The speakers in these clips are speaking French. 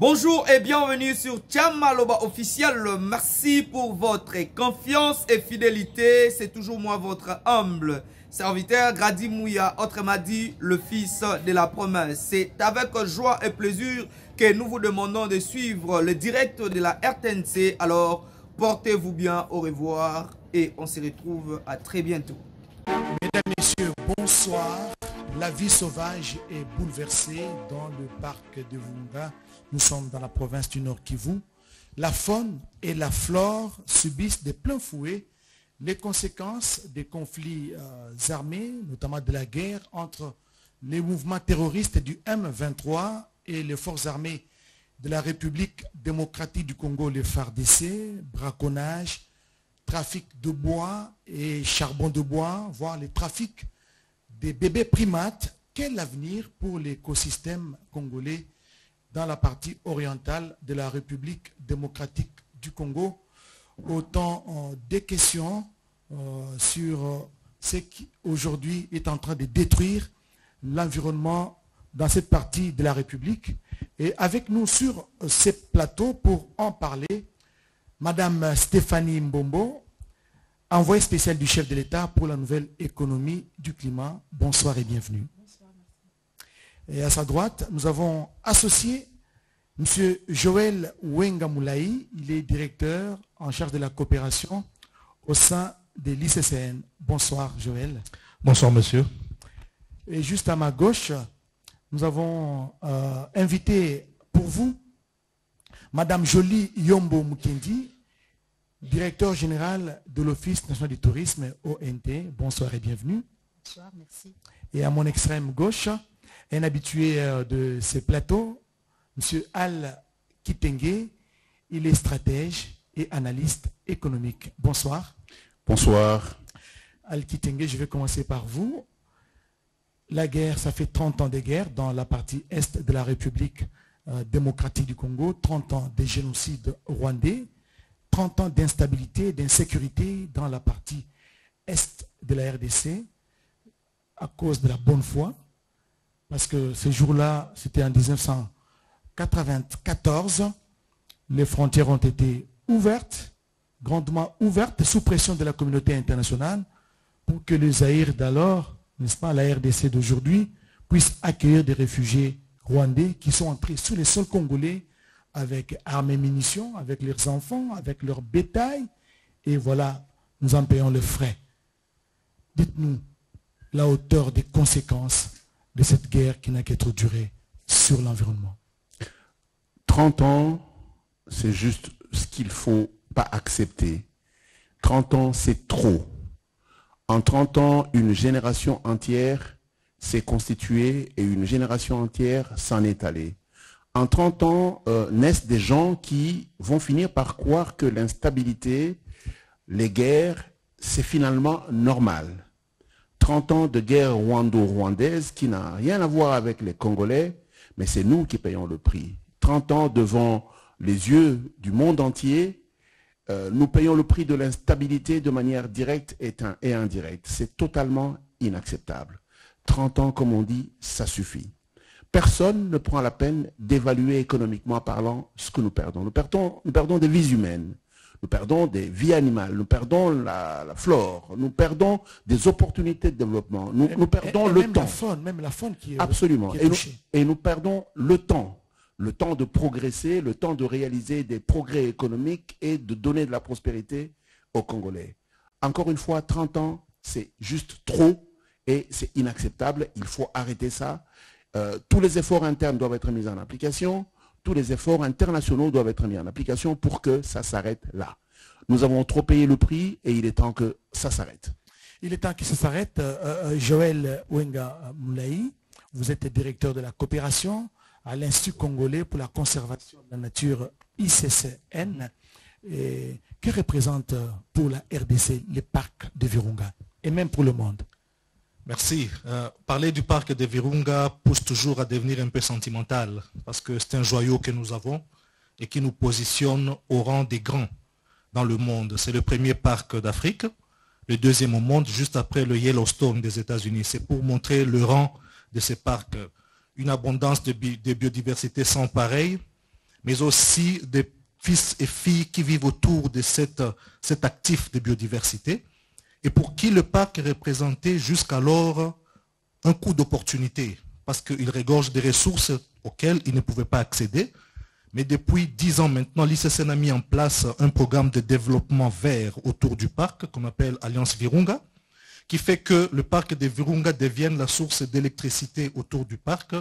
Bonjour et bienvenue sur Tchamaloba officiel. Merci pour votre confiance et fidélité. C'est toujours moi, votre humble serviteur Grady Mouya, autrement dit le fils de la promesse. C'est avec joie et plaisir que nous vous demandons de suivre le direct de la RTNC. Alors, portez-vous bien, au revoir et on se retrouve à très bientôt. Mesdames, Messieurs, bonsoir. La vie sauvage est bouleversée dans le parc de Virunga. Nous sommes dans la province du Nord Kivu. La faune et la flore subissent de plein fouet les conséquences des conflits armés, notamment de la guerre entre les mouvements terroristes du M23 et les forces armées de la République démocratique du Congo, les FARDC, braconnage, trafic de bois et charbon de bois, voire les trafics des bébés primates. Quel avenir pour l'écosystème congolais dans la partie orientale de la République démocratique du Congo? Autant des questions sur ce qui aujourd'hui est en train de détruire l'environnement dans cette partie de la République. Et avec nous sur ces plateaux pour en parler, Madame Stéphanie Mbombo, envoyée spéciale du chef de l'État pour la nouvelle économie du climat. Bonsoir et bienvenue. Bonsoir, merci. Et à sa droite, nous avons associé M. Joël Wenga Moulaï. Il est directeur en charge de la coopération au sein de l'ICCN. Bonsoir Joël. Bonsoir monsieur. Et juste à ma gauche, nous avons invité pour vous Madame Jolie Yombo Mukendi, directeur général de l'Office national du tourisme, ONT. Bonsoir et bienvenue. Bonsoir, merci. Et à mon extrême gauche, un habitué de ces plateaux, M. Al Kitenge. Il est stratège et analyste économique. Bonsoir. Bonsoir. Al Kitenge, je vais commencer par vous. La guerre, ça fait 30 ans de guerre dans la partie est de la République démocratique du Congo, 30 ans de génocide rwandais, 30 ans d'instabilité, d'insécurité dans la partie est de la RDC à cause de la bonne foi, parce que ce jour-là, c'était en 1994, les frontières ont été ouvertes, grandement ouvertes, sous pression de la communauté internationale, pour que le Zaïre d'alors, n'est-ce pas, la RDC d'aujourd'hui, puisse accueillir des réfugiés rwandais qui sont entrés sous les sols congolais avec armes et munitions, avec leurs enfants, avec leur bétail. Et voilà, nous en payons les frais. Dites-nous la hauteur des conséquences de cette guerre qui n'a qu'à trop duré sur l'environnement. 30 ans, c'est juste ce qu'il ne faut pas accepter. 30 ans, c'est trop. En 30 ans, une génération entière s'est constituée et une génération entière s'en est allée. En 30 ans, naissent des gens qui vont finir par croire que l'instabilité, les guerres, c'est finalement normal. 30 ans de guerre rwando-rwandaise qui n'a rien à voir avec les Congolais, mais c'est nous qui payons le prix. 30 ans devant les yeux du monde entier, nous payons le prix de l'instabilité de manière directe et indirecte. C'est totalement inacceptable. 30 ans, comme on dit, ça suffit. Personne ne prend la peine d'évaluer économiquement parlant ce que nous perdons. Nous perdons des vies humaines, nous perdons des vies animales, nous perdons la flore, nous perdons des opportunités de développement, nous perdons le temps. Même la faune qui est absolument. Qui est touchée. Et nous perdons le temps de progresser, le temps de réaliser des progrès économiques et de donner de la prospérité aux Congolais. Encore une fois, 30 ans, c'est juste trop et c'est inacceptable. Il faut arrêter ça. Tous les efforts internes doivent être mis en application. Tous les efforts internationaux doivent être mis en application pour que ça s'arrête là. Nous avons trop payé le prix et il est temps que ça s'arrête. Il est temps que ça s'arrête. Joël Wenga Moulaï, vous êtes directeur de la coopération à l'Institut congolais pour la conservation de la nature, ICCN. Et que représente pour la RDC les parcs de Virunga et même pour le monde? Merci. Parler du parc de Virunga pousse toujours à devenir un peu sentimental parce que c'est un joyau que nous avons et qui nous positionne au rang des grands dans le monde. C'est le premier parc d'Afrique, le deuxième au monde, juste après le Yellowstone des États-Unis. C'est pour montrer le rang de ces parcs, une abondance de biodiversité sans pareil, mais aussi des fils et filles qui vivent autour de cet actif de biodiversité et pour qui le parc représentait jusqu'alors un coup d'opportunité parce qu'il regorge des ressources auxquelles il ne pouvait pas accéder. Mais depuis 10 ans maintenant, l'ICCN a mis en place un programme de développement vert autour du parc qu'on appelle Alliance Virunga, qui fait que le parc de Virunga devienne la source d'électricité autour du parc,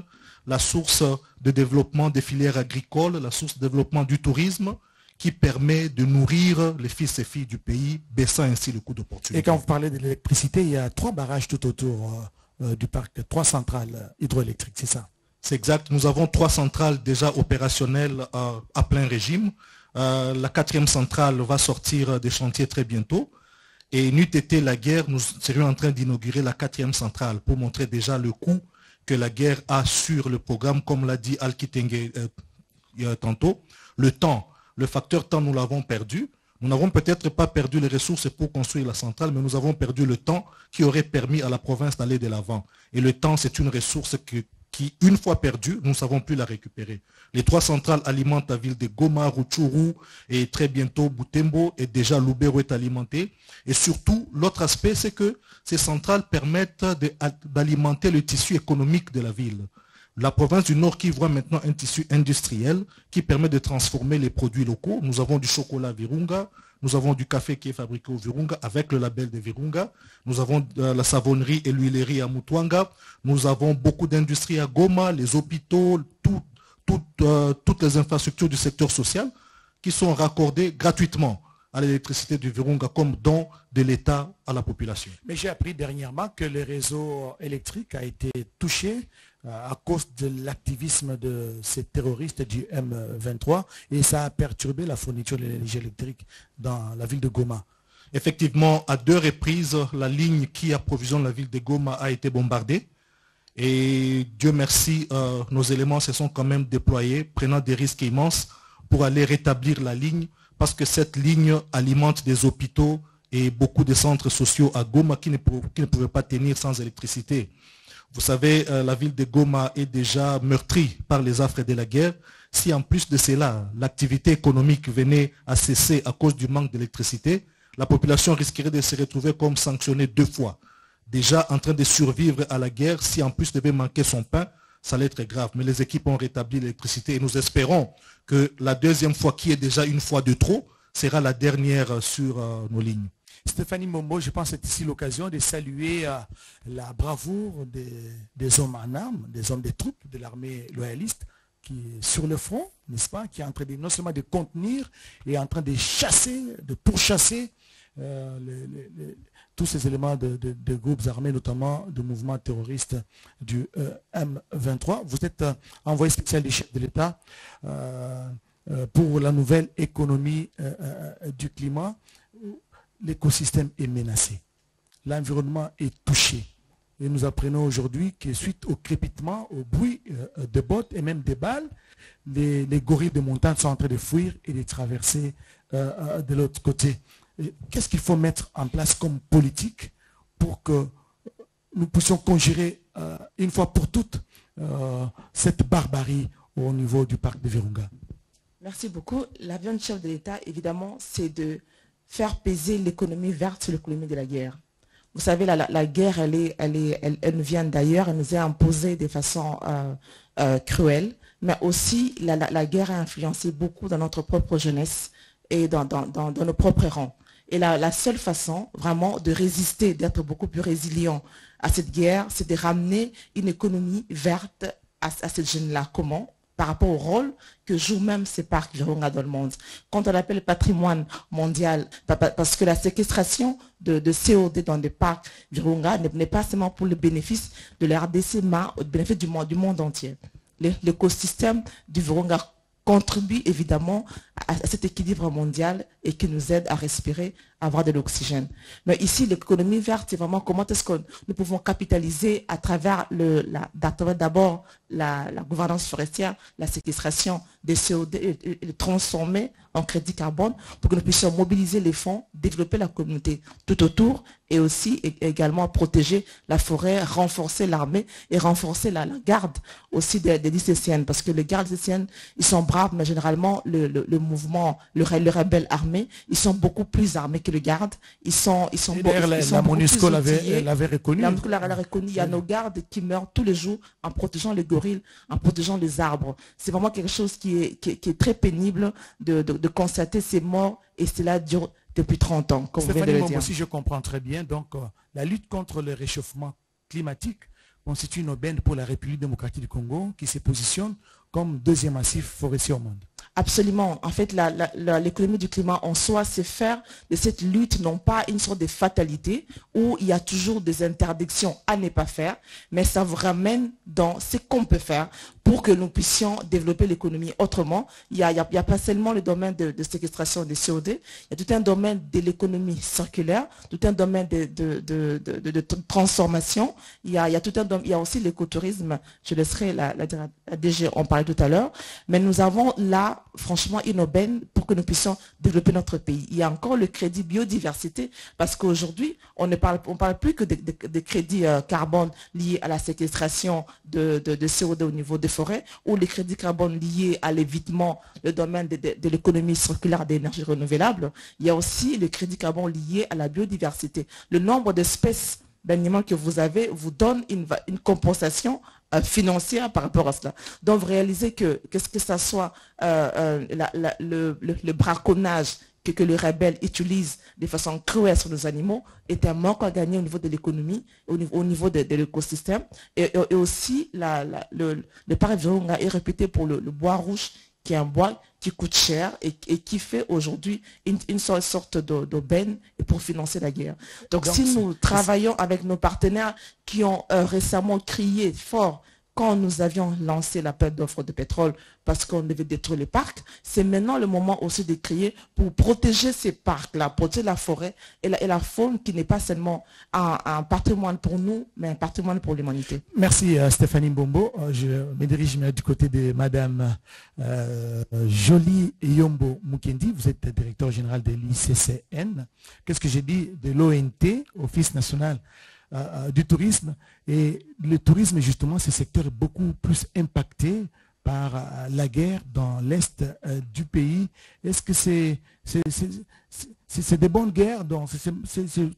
la source de développement des filières agricoles, la source de développement du tourisme, qui permet de nourrir les fils et filles du pays, baissant ainsi le coût d'opportunité. Et quand vous parlez de l'électricité, il y a 3 barrages tout autour du parc, 3 centrales hydroélectriques, c'est ça? C'est exact. Nous avons 3 centrales déjà opérationnelles à plein régime. La 4e centrale va sortir des chantiers très bientôt. Et n'eût été la guerre, nous serions en train d'inaugurer la 4e centrale pour montrer déjà le coût que la guerre a sur le programme, comme l'a dit Al Kitenge tantôt. Le temps, le facteur temps, nous l'avons perdu. Nous n'avons peut-être pas perdu les ressources pour construire la centrale, mais nous avons perdu le temps qui aurait permis à la province d'aller de l'avant. Et le temps, c'est une ressource qui, une fois perdue, nous ne savons plus la récupérer. Les 3 centrales alimentent la ville de Goma, Rutshuru et très bientôt Butembo, et déjà Lubero est alimenté. Et surtout, l'autre aspect, c'est que ces centrales permettent d'alimenter le tissu économique de la ville. La province du Nord qui voit maintenant un tissu industriel qui permet de transformer les produits locaux. Nous avons du chocolat Virunga, nous avons du café qui est fabriqué au Virunga avec le label de Virunga. Nous avons la savonnerie et l'huilerie à Mutwanga. Nous avons beaucoup d'industries à Goma, les hôpitaux, toutes les infrastructures du secteur social qui sont raccordées gratuitement à l'électricité du Virunga comme don de l'État à la population. Mais j'ai appris dernièrement que le réseau électrique a été touché à cause de l'activisme de ces terroristes du M23 et ça a perturbé la fourniture de l'énergie électrique dans la ville de Goma. Effectivement, à 2 reprises, la ligne qui approvisionne la ville de Goma a été bombardée. Et Dieu merci, nos éléments se sont quand même déployés, prenant des risques immenses pour aller rétablir la ligne, parce que cette ligne alimente des hôpitaux et beaucoup de centres sociaux à Goma qui ne pouvaient pas tenir sans électricité. Vous savez, la ville de Goma est déjà meurtrie par les affres de la guerre. Si en plus de cela, l'activité économique venait à cesser à cause du manque d'électricité, la population risquerait de se retrouver comme sanctionnée 2 fois. Déjà en train de survivre à la guerre, si en plus devait manquer son pain, ça allait être grave. Mais les équipes ont rétabli l'électricité et nous espérons que la 2e fois, qui est déjà une fois de trop, sera la dernière sur nos lignes. Stéphanie Mombo, je pense que c'est ici l'occasion de saluer la bravoure des hommes en armes, des hommes des troupes de l'armée loyaliste qui est sur le front, n'est-ce pas, qui est en train de, non seulement de contenir, et en train de chasser, de pourchasser tous ces éléments de groupes armés, notamment de mouvements terroristes du M23. Vous êtes envoyé spécial du chef de l'État pour la nouvelle économie du climat. L'écosystème est menacé. L'environnement est touché. Et nous apprenons aujourd'hui que suite au crépitement, au bruit de bottes et même des balles, les gorilles de montagne sont en train de fuir et de traverser de l'autre côté. Qu'est-ce qu'il faut mettre en place comme politique pour que nous puissions conjurer une fois pour toutes cette barbarie au niveau du parc de Virunga? Merci beaucoup. La vision du chef de l'État, évidemment, c'est de faire peser l'économie verte sur l'économie de la guerre. Vous savez, la guerre, elle nous vient d'ailleurs, elle nous est imposée de façon cruelle, mais aussi la guerre a influencé beaucoup dans notre propre jeunesse et dans nos propres rangs. Et la seule façon vraiment de résister, d'être beaucoup plus résilient à cette guerre, c'est de ramener une économie verte à cette jeune-là. Comment? Par rapport au rôle que jouent même ces parcs Virunga dans le monde. Quand on appelle patrimoine mondial, parce que la séquestration de CO2 dans des parcs Virunga n'est pas seulement pour le bénéfice de la RDC, mais au bénéfice du monde entier. L'écosystème du Virunga contribue évidemment à cet équilibre mondial et qui nous aide à respirer avoir de l'oxygène. Mais ici, l'économie verte, c'est vraiment comment est-ce que nous pouvons capitaliser à travers d'abord la gouvernance forestière, la séquestration des CO2 et le transformer en crédit carbone pour que nous puissions mobiliser les fonds, développer la communauté tout autour et aussi également protéger la forêt, renforcer l'armée et renforcer la garde aussi des lycéennes parce que les gardes lycéennes, ils sont braves, mais généralement le mouvement, le rebelle armé, ils sont beaucoup plus armés que le garde. Ils sont la MONUSCO l'avait reconnu. La MONUSCO l'avait reconnu. Il y a nos gardes qui meurent tous les jours en protégeant les gorilles, en protégeant les arbres. C'est vraiment quelque chose qui est très pénible de constater ces morts et cela dure depuis 30 ans, comme vous venez de le dire. Si je comprends très bien, donc la lutte contre le réchauffement climatique constitue une aubaine pour la République démocratique du Congo qui se positionne comme deuxième massif forestier au monde. Absolument. En fait, l'économie du climat en soi, c'est faire de cette lutte non pas une sorte de fatalité où il y a toujours des interdictions à ne pas faire, mais ça vous ramène dans ce qu'on peut faire pour que nous puissions développer l'économie autrement. Il n'y a pas seulement le domaine de séquestration des CO2, il y a tout un domaine de l'économie circulaire, tout un domaine de transformation. Il y a aussi l'écotourisme. Je laisserai la DG en parler tout à l'heure. Mais nous avons là, franchement, une aubaine pour que nous puissions développer notre pays. Il y a encore le crédit biodiversité parce qu'aujourd'hui, on parle plus que de crédits carbone liés à la séquestration de CO2 au niveau des forêts ou les crédits carbone liés à l'évitement, le domaine de l'économie circulaire d'énergie renouvelable. Il y a aussi le crédit carbone lié à la biodiversité. Le nombre d'espèces d'animaux que vous avez vous donne une compensation financière par rapport à cela. Donc, réalisez que ça soit le braconnage que les rebelles utilisent de façon cruelle sur nos animaux est un manque à gagner au niveau de l'économie, au niveau de l'écosystème. Et aussi, le parc Virunga est réputé pour le bois rouge, qui est un bois qui coûte cher et qui fait aujourd'hui une sorte d'aubaine pour financer la guerre. Donc si nous travaillons avec nos partenaires qui ont récemment crié fort quand nous avions lancé l'appel d'offres de pétrole parce qu'on devait détruire les parcs, c'est maintenant le moment aussi de crier pour protéger ces parcs-là, protéger la forêt et la faune qui n'est pas seulement un patrimoine pour nous, mais un patrimoine pour l'humanité. Merci Stéphanie Mbombo. Je me dirige du côté de Madame Jolie Yombo Mukendi. Vous êtes directeur général de l'ICCN. Qu'est-ce que j'ai dit de l'ONT, Office national du tourisme, et le tourisme justement, ce secteur est beaucoup plus impacté par la guerre dans l'est du pays. Est-ce que c'est des bonnes guerres, donc c'est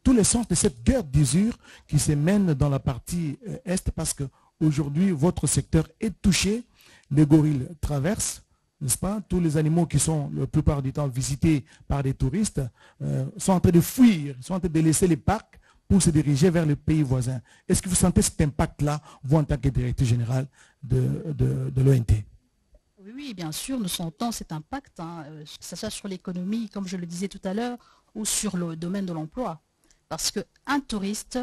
tout le sens de cette guerre d'usure qui se mène dans la partie est, parce qu'aujourd'hui votre secteur est touché, les gorilles traversent, n'est-ce pas? Tous les animaux qui sont la plupart du temps visités par des touristes sont en train de fuir, sont en train de laisser les parcs pour se diriger vers le pays voisin. Est-ce que vous sentez cet impact-là, vous en tant que directeur général de l'ONT? Oui, bien sûr, nous sentons cet impact, que ce soit sur l'économie, comme je le disais tout à l'heure, ou sur le domaine de l'emploi. Parce qu'un touriste,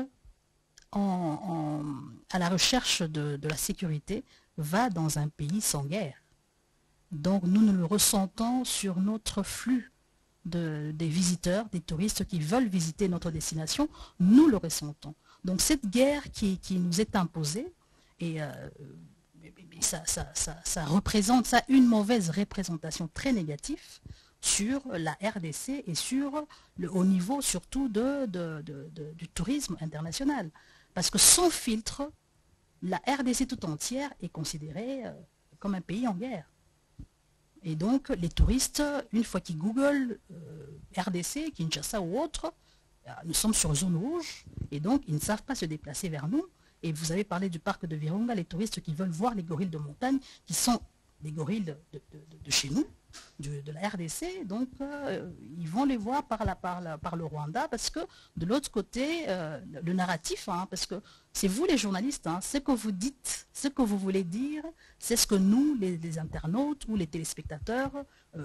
à la recherche de la sécurité, va dans un pays sans guerre. Donc nous le ressentons sur notre flux des visiteurs, des touristes qui veulent visiter notre destination, nous le ressentons. Donc cette guerre qui nous est imposée, et ça représente une mauvaise représentation très négative sur la RDC et au niveau surtout du tourisme international. Parce que sans filtre, la RDC tout entière est considérée comme un pays en guerre. Et donc, les touristes, une fois qu'ils googlent RDC, Kinshasa ou autre, nous sommes sur zone rouge, et donc ils ne savent pas se déplacer vers nous. Et vous avez parlé du parc de Virunga, les touristes qui veulent voir les gorilles de montagne, qui sont des gorilles de chez nous, de la RDC, donc ils vont les voir par le Rwanda, parce que de l'autre côté, le narratif, parce que c'est vous les journalistes, ce que vous dites, ce que vous voulez dire, c'est ce que nous, les internautes ou les téléspectateurs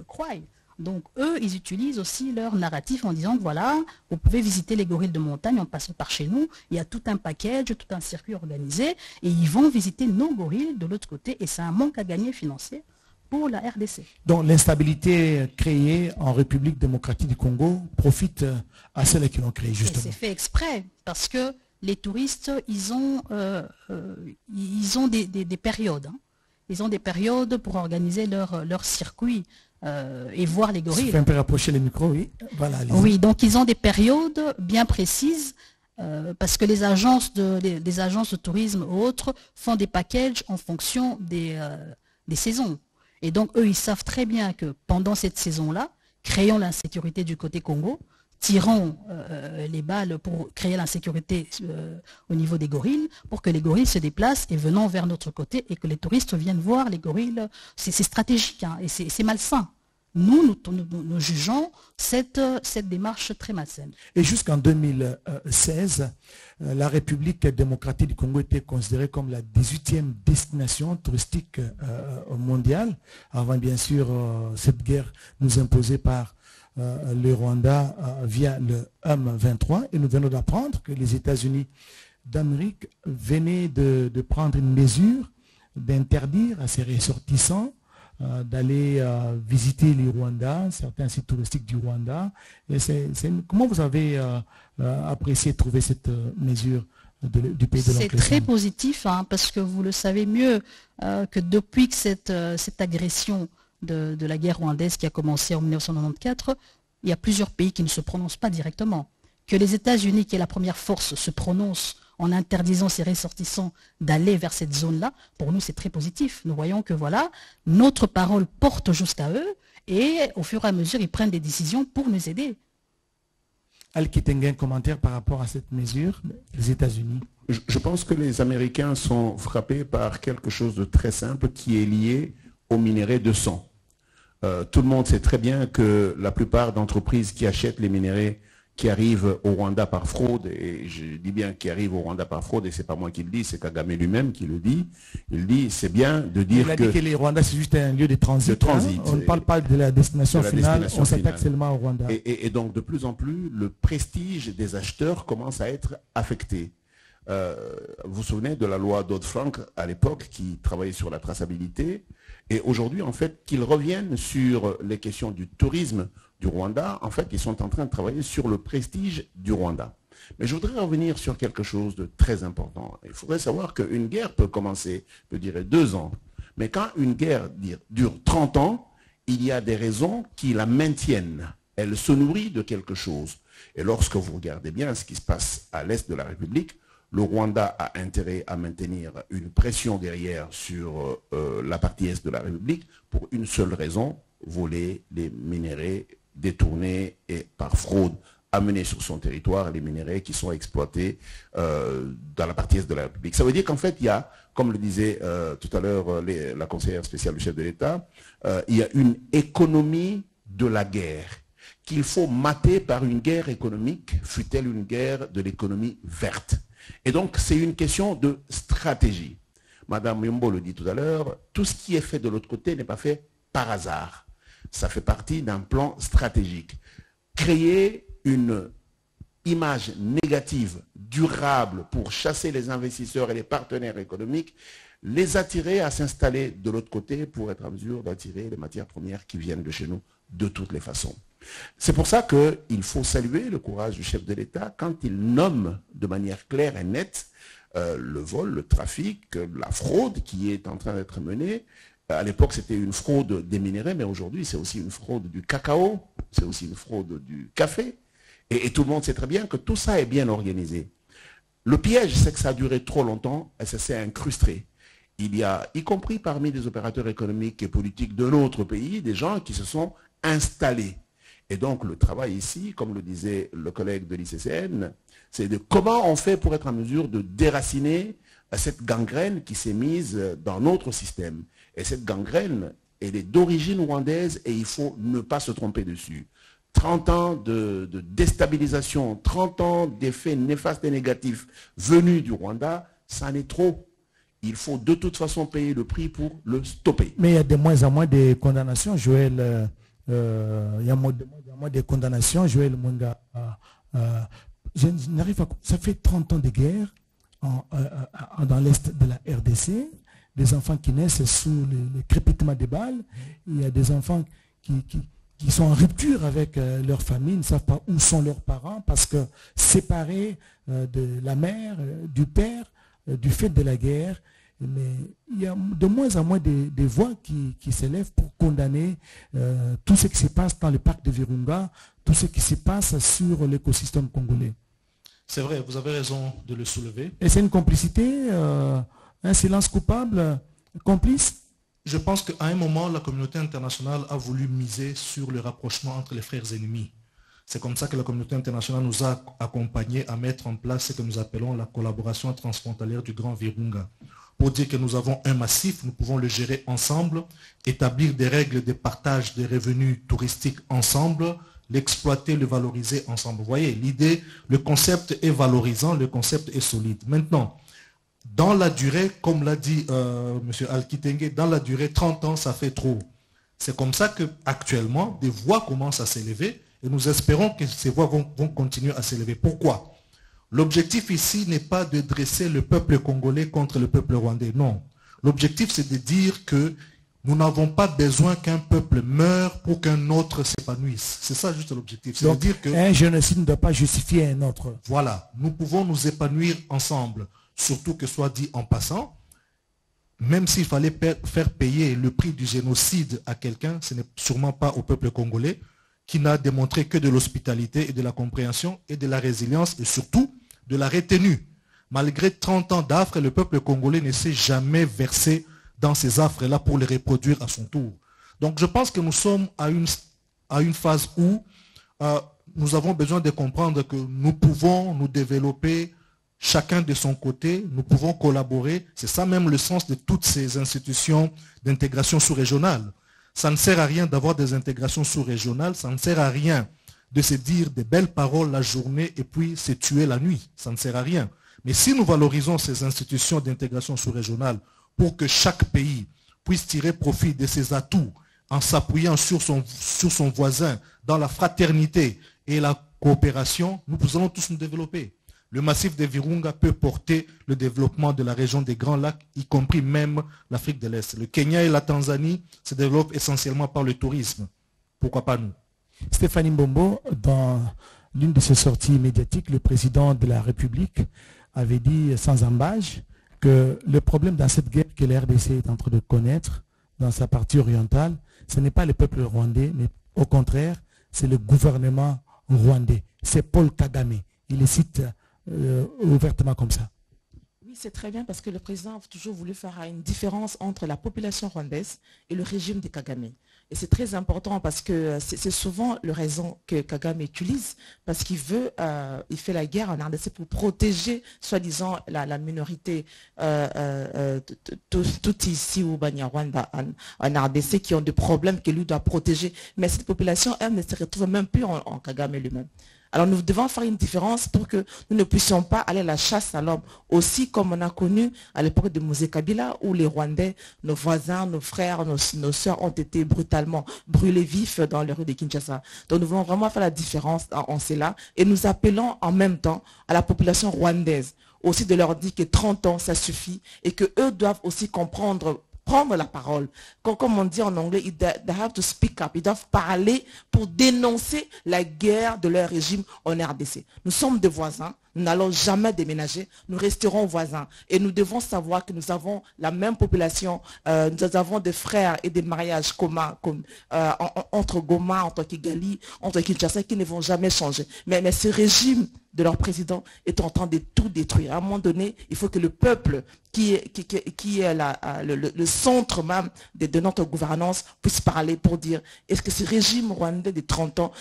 croient. Donc eux, ils utilisent aussi leur narratif en disant, voilà, vous pouvez visiter les gorilles de montagne en passant par chez nous, il y a tout un package, tout un circuit organisé, et ils vont visiter nos gorilles de l'autre côté, et c'est un manque à gagner financier pour la RDC. Donc l'instabilité créée en République démocratique du Congo profite à ceux qui l'ont créée, justement. C'est fait exprès, parce que les touristes, ils ont des périodes. Hein. Ils ont des périodes pour organiser leur circuit et voir les gorilles. Tu peux un peu rapprocher le micro, oui. Voilà, oui, donc ils ont des périodes bien précises parce que les agences de tourisme ou autres font des packages en fonction des saisons. Et donc eux, ils savent très bien que pendant cette saison-là, créons l'insécurité du côté Congo, tirons les balles pour créer l'insécurité au niveau des gorilles, pour que les gorilles se déplacent et venant vers notre côté et que les touristes viennent voir les gorilles. C'est stratégique hein, et c'est malsain. Nous jugeons cette démarche très malsaine. Et jusqu'en 2016, la République démocratique du Congo était considérée comme la 18e destination touristique mondiale, avant bien sûr cette guerre nous imposée par le Rwanda via le M23. Et nous venons d'apprendre que les États-Unis d'Amérique venaient de prendre une mesure d'interdire à ses ressortissants d'aller visiter le Rwanda, certains sites touristiques du Rwanda. Et comment vous avez apprécié trouver cette mesure du pays de l'oncle? C'est très positif, hein, parce que vous le savez mieux que depuis que cette agression de la guerre rwandaise qui a commencé en 1994, il y a plusieurs pays qui ne se prononcent pas directement. Que les États-Unis, qui est la première force, se prononcent en interdisant ses ressortissants d'aller vers cette zone-là, pour nous c'est très positif. Nous voyons que voilà, notre parole porte jusqu'à eux et au fur et à mesure ils prennent des décisions pour nous aider. Al-Kitenge, un commentaire par rapport à cette mesure des États-Unis? Je pense que les Américains sont frappés par quelque chose de très simple qui est lié au minerai de sang. Tout le monde sait très bien que la plupart d'entreprises qui achètent les minéraux qui arrivent au Rwanda par fraude, et je dis bien qui arrivent au Rwanda par fraude, et c'est pas moi qui le dis, c'est Kagame lui-même qui le dit. Il dit, c'est bien de dire que... Il a dit que le Rwanda c'est juste un lieu de transit. Hein? On ne parle pas de la destination finale, on s'attaque seulement au Rwanda. Et donc de plus en plus, le prestige des acheteurs commence à être affecté. Vous vous souvenez de la loi Dodd-Frank à l'époque qui travaillait sur la traçabilité, et aujourd'hui en fait qu'ils reviennent sur les questions du tourisme du Rwanda, en fait ils sont en train de travailler sur le prestige du Rwanda. Mais je voudrais revenir sur quelque chose de très important. Il faudrait savoir qu'une guerre peut commencer, peut durer 2 ans, mais quand une guerre dure 30 ans, il y a des raisons qui la maintiennent. Elle se nourrit de quelque chose. Et lorsque vous regardez bien ce qui se passe à l'est de la République, le Rwanda a intérêt à maintenir une pression guerrière sur la partie est de la République pour une seule raison, voler les minéraux, détourner et par fraude amener sur son territoire les minéraux qui sont exploités dans la partie est de la République. Ça veut dire qu'en fait, il y a, comme le disait tout à l'heure la conseillère spéciale du chef de l'État, il y a une économie de la guerre qu'il faut mater par une guerre économique, fût-elle une guerre de l'économie verte. Et donc, c'est une question de stratégie. Madame Yombo le dit tout à l'heure, tout ce qui est fait de l'autre côté n'est pas fait par hasard. Ça fait partie d'un plan stratégique. Créer une image négative, durable, pour chasser les investisseurs et les partenaires économiques, les attirer à s'installer de l'autre côté pour être en mesure d'attirer les matières premières qui viennent de chez nous de toutes les façons. C'est pour ça qu'il faut saluer le courage du chef de l'État quand il nomme de manière claire et nette le vol, le trafic, la fraude qui est en train d'être menée. À l'époque, c'était une fraude des minéraux, mais aujourd'hui, c'est aussi une fraude du cacao, c'est aussi une fraude du café. Et tout le monde sait très bien que tout ça est bien organisé. Le piège, c'est que ça a duré trop longtemps et ça s'est incrusté. Il y a, y compris parmi les opérateurs économiques et politiques de notre pays, des gens qui se sont installés. Et donc, le travail ici, comme le disait le collègue de l'ICCN, c'est de comment on fait pour être en mesure de déraciner cette gangrène qui s'est mise dans notre système. Et cette gangrène, elle est d'origine rwandaise et il faut ne pas se tromper dessus. 30 ans de déstabilisation, 30 ans d'effets néfastes et négatifs venus du Rwanda, ça en est trop. Il faut de toute façon payer le prix pour le stopper. Mais il y a de moins en moins de condamnations, Joël. Il y a de moins de condamnations, Joël Mwanga. Je n'arrive pas. Ça fait 30 ans de guerre dans l'est de la RDC. des enfants qui naissent sous le crépitement des balles. Il y a des enfants qui sont en rupture avec leur famille, ne savent pas où sont leurs parents parce que séparés de la mère, du père, du fait de la guerre. Mais il y a de moins en moins des voix qui s'élèvent pour condamner tout ce qui se passe dans le parc de Virunga, tout ce qui se passe sur l'écosystème congolais. C'est vrai, vous avez raison de le soulever. Et c'est une complicité, un silence coupable, complice? Je pense qu'à un moment, la communauté internationale a voulu miser sur le rapprochement entre les frères ennemis. C'est comme ça que la communauté internationale nous a accompagnés à mettre en place ce que nous appelons la collaboration transfrontalière du Grand Virunga. Pour dire que nous avons un massif, nous pouvons le gérer ensemble, établir des règles de partage des revenus touristiques ensemble, l'exploiter, le valoriser ensemble. Vous voyez, l'idée, le concept est valorisant, le concept est solide. Maintenant, dans la durée, comme l'a dit M. Alkitenge, dans la durée, 30 ans, ça fait trop. C'est comme ça qu'actuellement, des voix commencent à s'élever et nous espérons que ces voix vont continuer à s'élever. Pourquoi? L'objectif ici n'est pas de dresser le peuple congolais contre le peuple rwandais, non. L'objectif, c'est de dire que nous n'avons pas besoin qu'un peuple meure pour qu'un autre s'épanouisse. C'est ça juste l'objectif. Donc, dire que un génocide ne doit pas justifier un autre. Voilà, nous pouvons nous épanouir ensemble. Surtout que soit dit en passant, même s'il fallait faire payer le prix du génocide à quelqu'un, ce n'est sûrement pas au peuple congolais, qui n'a démontré que de l'hospitalité et de la compréhension et de la résilience et surtout de la retenue. Malgré 30 ans d'affres, le peuple congolais ne s'est jamais versé dans ces affres-là pour les reproduire à son tour. Donc je pense que nous sommes à une phase où nous avons besoin de comprendre que nous pouvons nous développer chacun de son côté, nous pouvons collaborer. C'est ça même le sens de toutes ces institutions d'intégration sous-régionale. Ça ne sert à rien d'avoir des intégrations sous-régionales, ça ne sert à rien de se dire des belles paroles la journée et puis se tuer la nuit. Ça ne sert à rien. Mais si nous valorisons ces institutions d'intégration sous-régionale pour que chaque pays puisse tirer profit de ses atouts en s'appuyant sur son voisin dans la fraternité et la coopération, nous allons tous nous développer. Le massif de Virunga peut porter le développement de la région des Grands Lacs, y compris même l'Afrique de l'Est. Le Kenya et la Tanzanie se développent essentiellement par le tourisme. Pourquoi pas nous? Stéphanie Mbombo, dans l'une de ses sorties médiatiques, le président de la République avait dit sans embâche que le problème dans cette guerre que la RDC est en train de connaître dans sa partie orientale, ce n'est pas le peuple rwandais, mais au contraire, c'est le gouvernement rwandais. C'est Paul Kagame. Il le cite ouvertement comme ça. Oui, c'est très bien parce que le président a toujours voulu faire une différence entre la population rwandaise et le régime de Kagame. Et c'est très important parce que c'est souvent le raison que Kagame utilise parce qu'il veut, il fait la guerre en RDC pour protéger, soi-disant, la minorité tout ici au Banyarwanda en RDC qui ont des problèmes que lui doit protéger. Mais cette population, elle, ne se retrouve même plus en Kagame lui-même. Alors nous devons faire une différence pour que nous ne puissions pas aller à la chasse à l'homme. Aussi comme on a connu à l'époque de Mosé Kabila où les Rwandais, nos voisins, nos frères, nos sœurs ont été brutalement brûlés vifs dans les rues de Kinshasa. Donc nous voulons vraiment faire la différence en cela et nous appelons en même temps à la population rwandaise aussi de leur dire que 30 ans ça suffit et qu'eux doivent aussi prendre la parole. Comme on dit en anglais, they have to speak up. Ils doivent parler pour dénoncer la guerre de leur régime en RDC. Nous sommes des voisins. Nous n'allons jamais déménager. Nous resterons voisins. Et nous devons savoir que nous avons la même population. Nous avons des frères et des mariages communs entre Goma, entre Kigali, entre Kinshasa qui ne vont jamais changer. Mais ce régime de leur président est en train de tout détruire. À un moment donné, il faut que le peuple qui est le centre même de notre gouvernance puisse parler pour dire est-ce que ce régime rwandais de 30 ans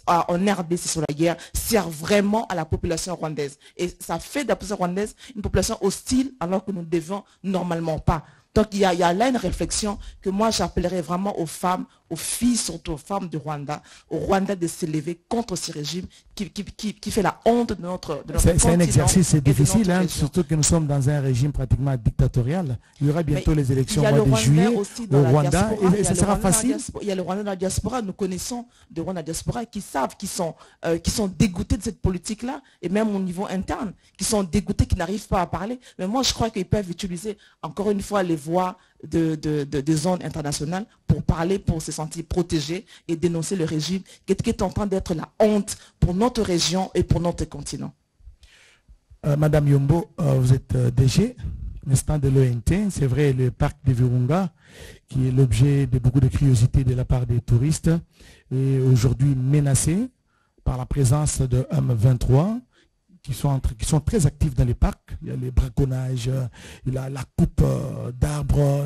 en RDC sur la guerre sert vraiment à la population rwandaise. Et ça fait de la population rwandaise une population hostile alors que nous ne devons normalement pas. Donc il y a là une réflexion que moi j'appellerais vraiment aux femmes, aux filles, surtout aux femmes du Rwanda, au Rwanda de s'élever contre ce régime qui fait la honte de notre C'est un exercice difficile, hein, surtout que nous sommes dans un régime pratiquement dictatorial. Il y aura bientôt les élections au mois de juillet au Rwanda et ça sera facile. Il y a le Rwanda de la diaspora, nous connaissons des Rwandais de la diaspora qui savent, qui sont dégoûtés de cette politique-là, et même au niveau interne, qui sont dégoûtés, qui n'arrivent pas à parler. Mais moi, je crois qu'ils peuvent utiliser encore une fois les voix des zones internationales pour parler, pour se sentir protégés et dénoncer le régime qui est en train d'être la honte pour notre région et pour notre continent. Madame Yombo, vous êtes DG, l'instant de l'ONT, c'est vrai, le parc de Virunga, qui est l'objet de beaucoup de curiosité de la part des touristes, est aujourd'hui menacé par la présence de M23, qui sont très actifs dans les parcs. Il y a les braconnages, il y a la coupe d'arbres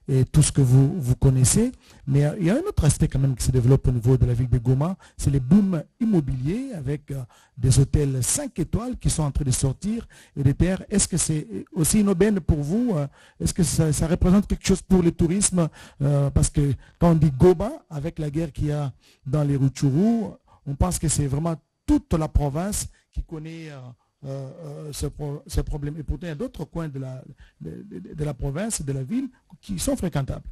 et tout ce que vous connaissez. Mais il y a un autre aspect quand même qui se développe au niveau de la ville de Goma, c'est les booms immobiliers avec des hôtels 5 étoiles qui sont en train de sortir et des terres. Est-ce que c'est aussi une aubaine pour vous? Est-ce que ça représente quelque chose pour le tourisme? Parce que quand on dit Goma, avec la guerre qu'il y a dans les Rutshuru, on pense que c'est vraiment toute la province qui connaît ce problème. Et pourtant, il y a d'autres coins de la province, de la ville, qui sont fréquentables.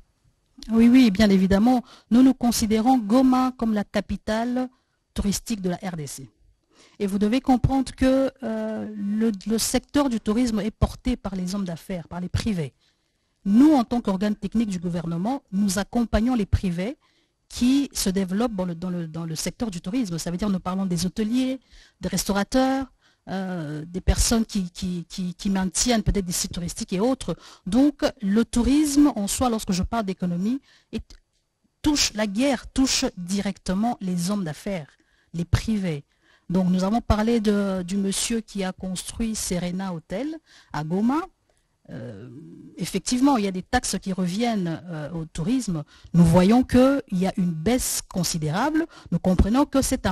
Oui, bien évidemment. Nous considérons Goma comme la capitale touristique de la RDC. Et vous devez comprendre que le secteur du tourisme est porté par les hommes d'affaires, par les privés. Nous, en tant qu'organe technique du gouvernement, nous accompagnons les privés qui se développent dans le secteur du tourisme. Ça veut dire nous parlons des hôteliers, des restaurateurs, des personnes qui maintiennent peut-être des sites touristiques et autres. Donc le tourisme en soi, lorsque je parle d'économie, la guerre touche directement les hommes d'affaires, les privés. Donc nous avons parlé du monsieur qui a construit Serena Hotel à Goma. Effectivement, il y a des taxes qui reviennent au tourisme. Nous voyons qu'il y a une baisse considérable. Nous comprenons que cette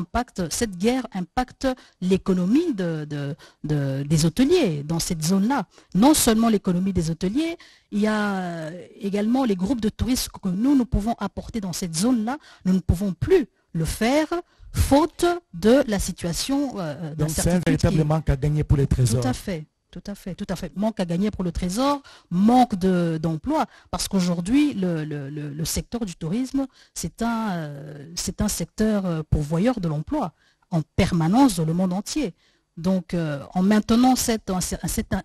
guerre impacte l'économie des hôteliers dans cette zone-là. Non seulement l'économie des hôteliers, il y a également les groupes de touristes que nous pouvons apporter dans cette zone-là. Nous ne pouvons plus le faire faute de la situation d'incertitude. Donc c'est un véritable manque à gagner pour les trésors. Tout à fait. Tout à fait. Manque à gagner pour le trésor, manque d'emploi, parce qu'aujourd'hui, le secteur du tourisme, c'est un secteur pourvoyeur de l'emploi en permanence dans le monde entier. Donc, en maintenant cette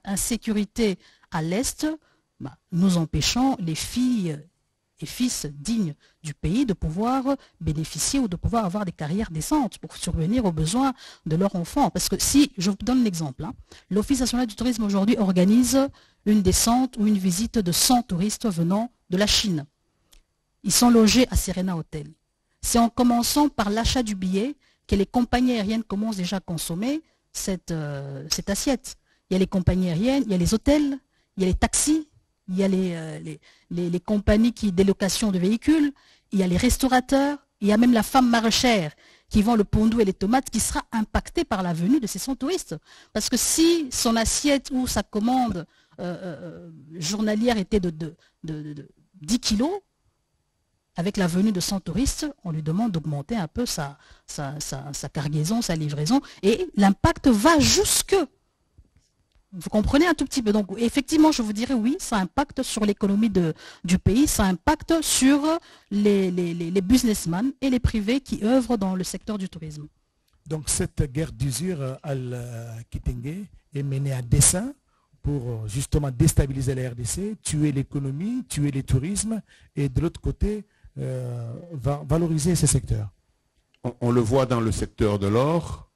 insécurité à l'Est, nous empêchons les filles et fils dignes du pays de pouvoir bénéficier ou de pouvoir avoir des carrières décentes pour survenir aux besoins de leurs enfants. Parce que si, je vous donne l'exemple, l'Office national du tourisme aujourd'hui organise une descente ou une visite de 100 touristes venant de la Chine. Ils sont logés à Serena Hotel. C'est en commençant par l'achat du billet que les compagnies aériennes commencent déjà à consommer cette assiette. Il y a les compagnies aériennes, il y a les hôtels, il y a les taxis, il y a les compagnies délocation de véhicules, il y a les restaurateurs, il y a même la femme maraîchère qui vend le pondou et les tomates qui sera impactée par la venue de ces 100 touristes. Parce que si son assiette ou sa commande journalière était de 10 kilos, avec la venue de 100 touristes, on lui demande d'augmenter un peu sa cargaison, sa livraison, et l'impact va jusque. Vous comprenez un tout petit peu. Donc effectivement, je vous dirais oui, ça impacte sur l'économie du pays, ça impacte sur les businessmen et les privés qui œuvrent dans le secteur du tourisme. Donc cette guerre d'usure al-Kitenge est menée à dessein pour justement déstabiliser la RDC, tuer l'économie, tuer le tourisme et de l'autre côté, valoriser ces secteurs. On le voit dans le secteur de l'or.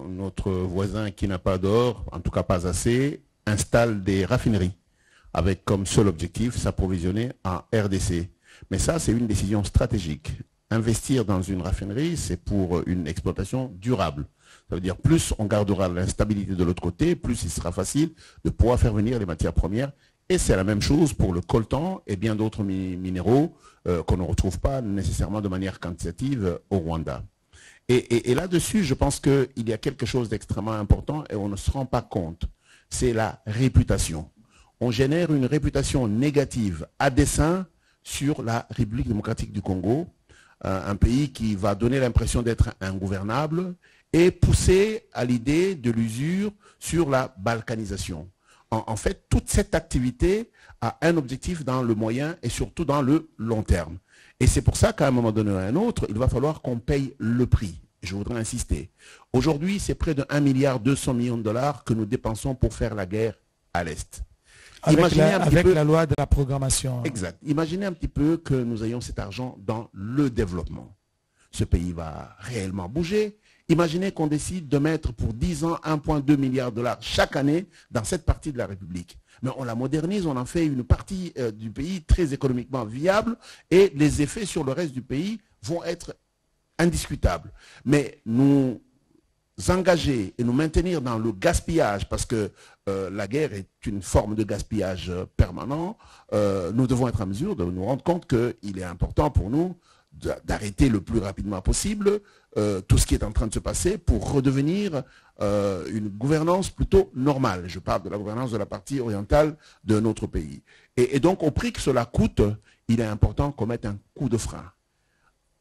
Notre voisin qui n'a pas d'or, en tout cas pas assez, installe des raffineries avec comme seul objectif s'approvisionner en RDC. Mais ça, c'est une décision stratégique. Investir dans une raffinerie, c'est pour une exploitation durable. Ça veut dire plus on gardera l'instabilité de l'autre côté, plus il sera facile de pouvoir faire venir les matières premières. Et c'est la même chose pour le coltan et bien d'autres minéraux qu'on ne retrouve pas nécessairement de manière quantitative au Rwanda. Et là-dessus, je pense qu'il y a quelque chose d'extrêmement important et on ne se rend pas compte. C'est la réputation. On génère une réputation négative à dessein sur la République démocratique du Congo, un pays qui va donner l'impression d'être ingouvernable et pousser à l'idée de l'usure sur la balkanisation. En fait, toute cette activité a un objectif dans le moyen et surtout dans le long terme. Et c'est pour ça qu'à un moment donné ou à un autre, il va falloir qu'on paye le prix. Je voudrais insister. Aujourd'hui, c'est près de 1,2 milliard de dollars que nous dépensons pour faire la guerre à l'Est. Avec la loi de la programmation. Exact. Imaginez un petit peu que nous ayons cet argent dans le développement. Ce pays va réellement bouger. Imaginez qu'on décide de mettre pour 10 ans 1,2 milliard de dollars chaque année dans cette partie de la République. Mais on la modernise, on en fait une partie du pays très économiquement viable et les effets sur le reste du pays vont être indiscutables. Mais nous engager et nous maintenir dans le gaspillage, parce que la guerre est une forme de gaspillage permanent, nous devons être en mesure de nous rendre compte qu'il est important pour nous d'arrêter le plus rapidement possible tout ce qui est en train de se passer pour redevenir une gouvernance plutôt normale. Je parle de la gouvernance de la partie orientale de notre pays. Et donc, au prix que cela coûte, il est important qu'on mette un coup de frein.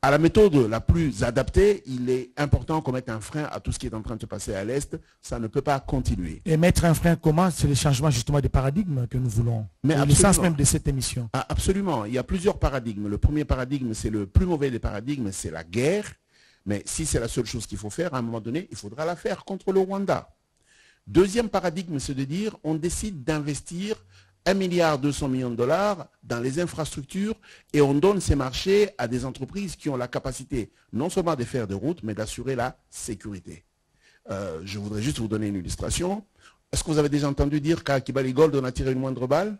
À la méthode la plus adaptée, il est important qu'on mette un frein à tout ce qui est en train de se passer à l'Est. Ça ne peut pas continuer. Et mettre un frein comment? C'est le changement justement des paradigmes que nous voulons. Mais le sens même de cette émission. Ah, absolument. Il y a plusieurs paradigmes. Le premier paradigme, c'est le plus mauvais des paradigmes, c'est la guerre. Mais si c'est la seule chose qu'il faut faire, à un moment donné, il faudra la faire contre le Rwanda. Deuxième paradigme, c'est de dire on décide d'investir 1,2 milliard de dollars dans les infrastructures et on donne ces marchés à des entreprises qui ont la capacité non seulement de faire des routes, mais d'assurer la sécurité. Je voudrais juste vous donner une illustration. Est-ce que vous avez déjà entendu dire qu'à Kibali Gold, on a tiré une moindre balle?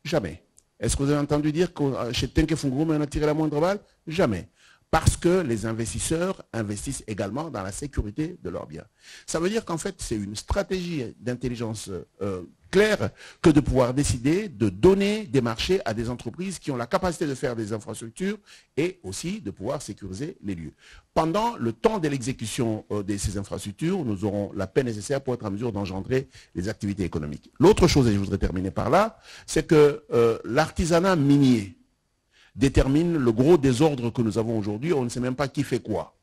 Jamais. Est-ce que vous avez entendu dire que chez Tenke Fungurume, on a tiré la moindre balle? Jamais. Parce que les investisseurs investissent également dans la sécurité de leurs biens. Ça veut dire qu'en fait, c'est une stratégie d'intelligence claire que de pouvoir décider de donner des marchés à des entreprises qui ont la capacité de faire des infrastructures et aussi de pouvoir sécuriser les lieux. Pendant le temps de l'exécution de ces infrastructures, nous aurons la paix nécessaire pour être en mesure d'engendrer les activités économiques. L'autre chose, et je voudrais terminer par là, c'est que l'artisanat minier détermine le gros désordre que nous avons aujourd'hui. On ne sait même pas qui fait quoi.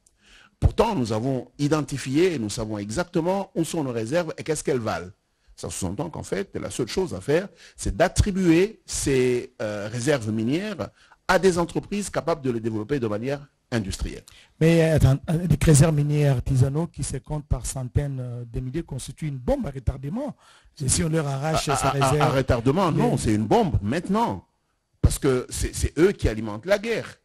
Pourtant, nous avons identifié et nous savons exactement où sont nos réserves et qu'est-ce qu'elles valent. Ça sous-entend qu'en fait, la seule chose à faire, c'est d'attribuer ces réserves minières à des entreprises capables de les développer de manière industrielle. Mais attends, les réserves minières artisanaux qui se comptent par centaines de milliers constituent une bombe à retardement. Si on leur arrache sa réserve... À retardement, non, c'est une bombe maintenant. Parce que c'est eux qui alimentent la guerre.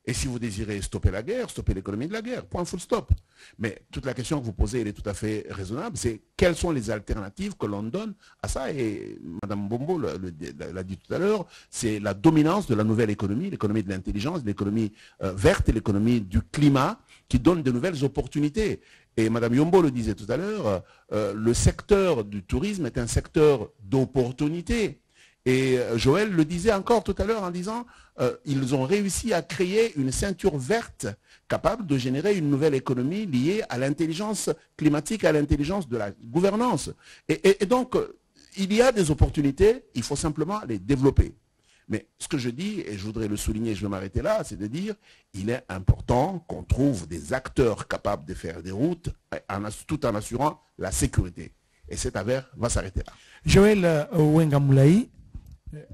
Et si vous désirez stopper la guerre, stopper l'économie de la guerre, point full stop. Mais toute la question que vous posez, elle est tout à fait raisonnable, c'est quelles sont les alternatives que l'on donne à ça. Et Mme Bombo l'a dit tout à l'heure, c'est la dominance de la nouvelle économie, l'économie de l'intelligence, l'économie verte et l'économie du climat qui donne de nouvelles opportunités. Et Mme Yombo le disait tout à l'heure, le secteur du tourisme est un secteur d'opportunités. Et Joël le disait encore tout à l'heure en disant ils ont réussi à créer une ceinture verte capable de générer une nouvelle économie liée à l'intelligence climatique, à l'intelligence de la gouvernance. Et donc, il y a des opportunités, il faut simplement les développer. Mais ce que je dis, et je voudrais le souligner, je vais m'arrêter là, c'est de dire il est important qu'on trouve des acteurs capables de faire des routes tout en assurant la sécurité. Et cette affaire va s'arrêter là. Joël Wengamoulaï,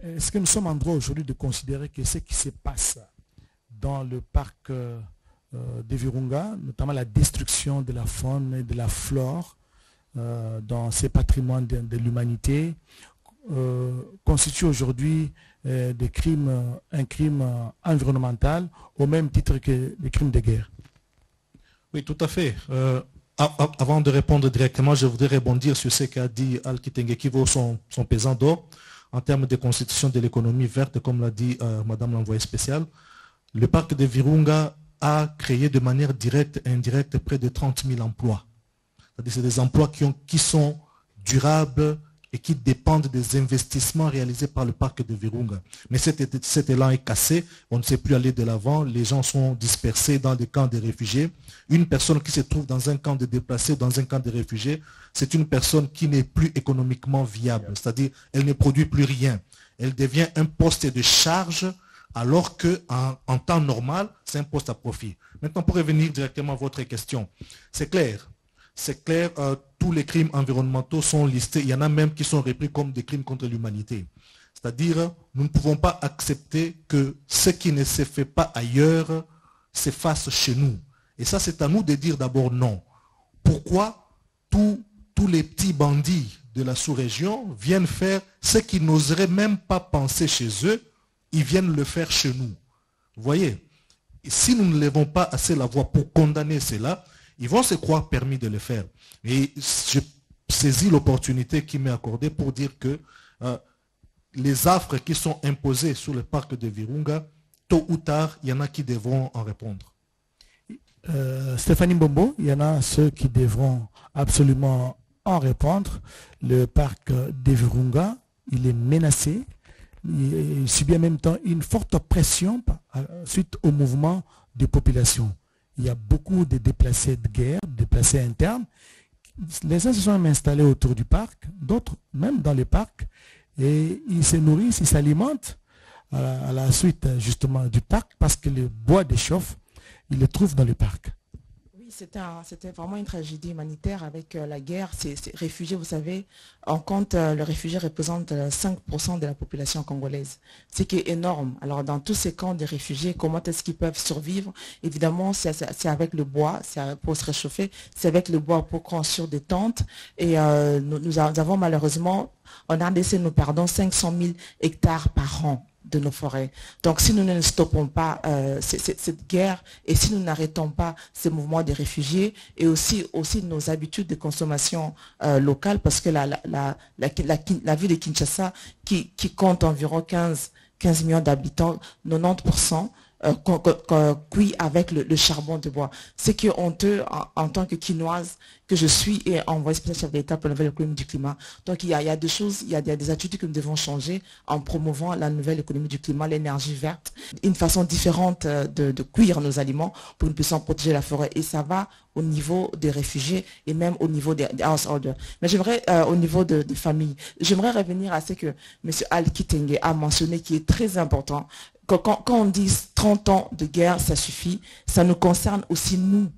est-ce que nous sommes en droit aujourd'hui de considérer que ce qui se passe dans le parc de Virunga, notamment la destruction de la faune et de la flore dans ces patrimoines de l'humanité, constitue aujourd'hui un crime environnemental au même titre que les crimes de guerre? Oui, tout à fait. Avant de répondre directement, je voudrais rebondir sur ce qu'a dit Al-Kitenge qui vaut son pesant d'or. En termes de constitution de l'économie verte, comme l'a dit Madame l'envoyée spéciale, le parc de Virunga a créé de manière directe et indirecte près de 30 000 emplois. C'est-à-dire c'est des emplois qui sont durables et qui dépendent des investissements réalisés par le parc de Virunga. Mais cet élan est cassé, on ne sait plus aller de l'avant, les gens sont dispersés dans des camps de réfugiés. Une personne qui se trouve dans un camp de déplacés, dans un camp de réfugiés, c'est une personne qui n'est plus économiquement viable, c'est-à-dire elle ne produit plus rien. Elle devient un poste de charge alors qu'en temps normal, c'est un poste à profit. Maintenant, pour revenir directement à votre question, c'est clair, tous les crimes environnementaux sont listés, il y en a même qui sont repris comme des crimes contre l'humanité. C'est-à-dire, nous ne pouvons pas accepter que ce qui ne se fait pas ailleurs se fasse chez nous. Et ça, c'est à nous de dire d'abord non. Pourquoi tous les petits bandits de la sous-région viennent faire ce qu'ils n'oseraient même pas penser chez eux, ils viennent le faire chez nous. Vous voyez, si nous ne levons pas assez la voix pour condamner cela, ils vont se croire permis de le faire. Et je saisis l'opportunité qui m'est accordée pour dire que les affres qui sont imposées sur le parc de Virunga, tôt ou tard, il y en a qui devront en répondre. Stéphanie Mbombo, il y en a ceux qui devront absolument en répondre. Le parc de Virunga, il est menacé. Il subit en même temps une forte pression suite au mouvement des populations. Il y a beaucoup de déplacés de guerre, déplacés internes. Les gens se sont installés autour du parc, d'autres même dans le parc, et ils se nourrissent, ils s'alimentent à la suite justement du parc parce que le bois de chauffe, ils le trouvent dans le parc. C'était vraiment une tragédie humanitaire avec la guerre. Ces réfugiés, vous savez, on compte, le réfugié représente 5% de la population congolaise, ce qui est énorme. Alors dans tous ces camps de réfugiés, comment est-ce qu'ils peuvent survivre? Évidemment, c'est avec le bois, c'est pour se réchauffer, c'est avec le bois pour construire des tentes. Et nous avons malheureusement, en RDC, nous perdons 500 000 hectares par an de nos forêts. Donc si nous ne stoppons pas cette guerre et si nous n'arrêtons pas ces mouvements des réfugiés et aussi nos habitudes de consommation locale, parce que la ville de Kinshasa qui compte environ 15 millions d'habitants, 90% cuit avec le charbon de bois. C'est qui est honteux en tant que Quinoise que je suis et envoyé spécial chef d'État pour la nouvelle économie du climat. Donc il y a des choses, il y a des attitudes que nous devons changer en promouvant la nouvelle économie du climat, l'énergie verte, une façon différente de cuire nos aliments pour que nous puissions protéger la forêt. Et ça va au niveau des réfugiés et même au niveau des householders. Mais j'aimerais, au niveau des familles, j'aimerais revenir à ce que M. Al Kitenge a mentionné qui est très important. Quand on dit 30 ans de guerre, ça suffit, ça nous concerne aussi nous.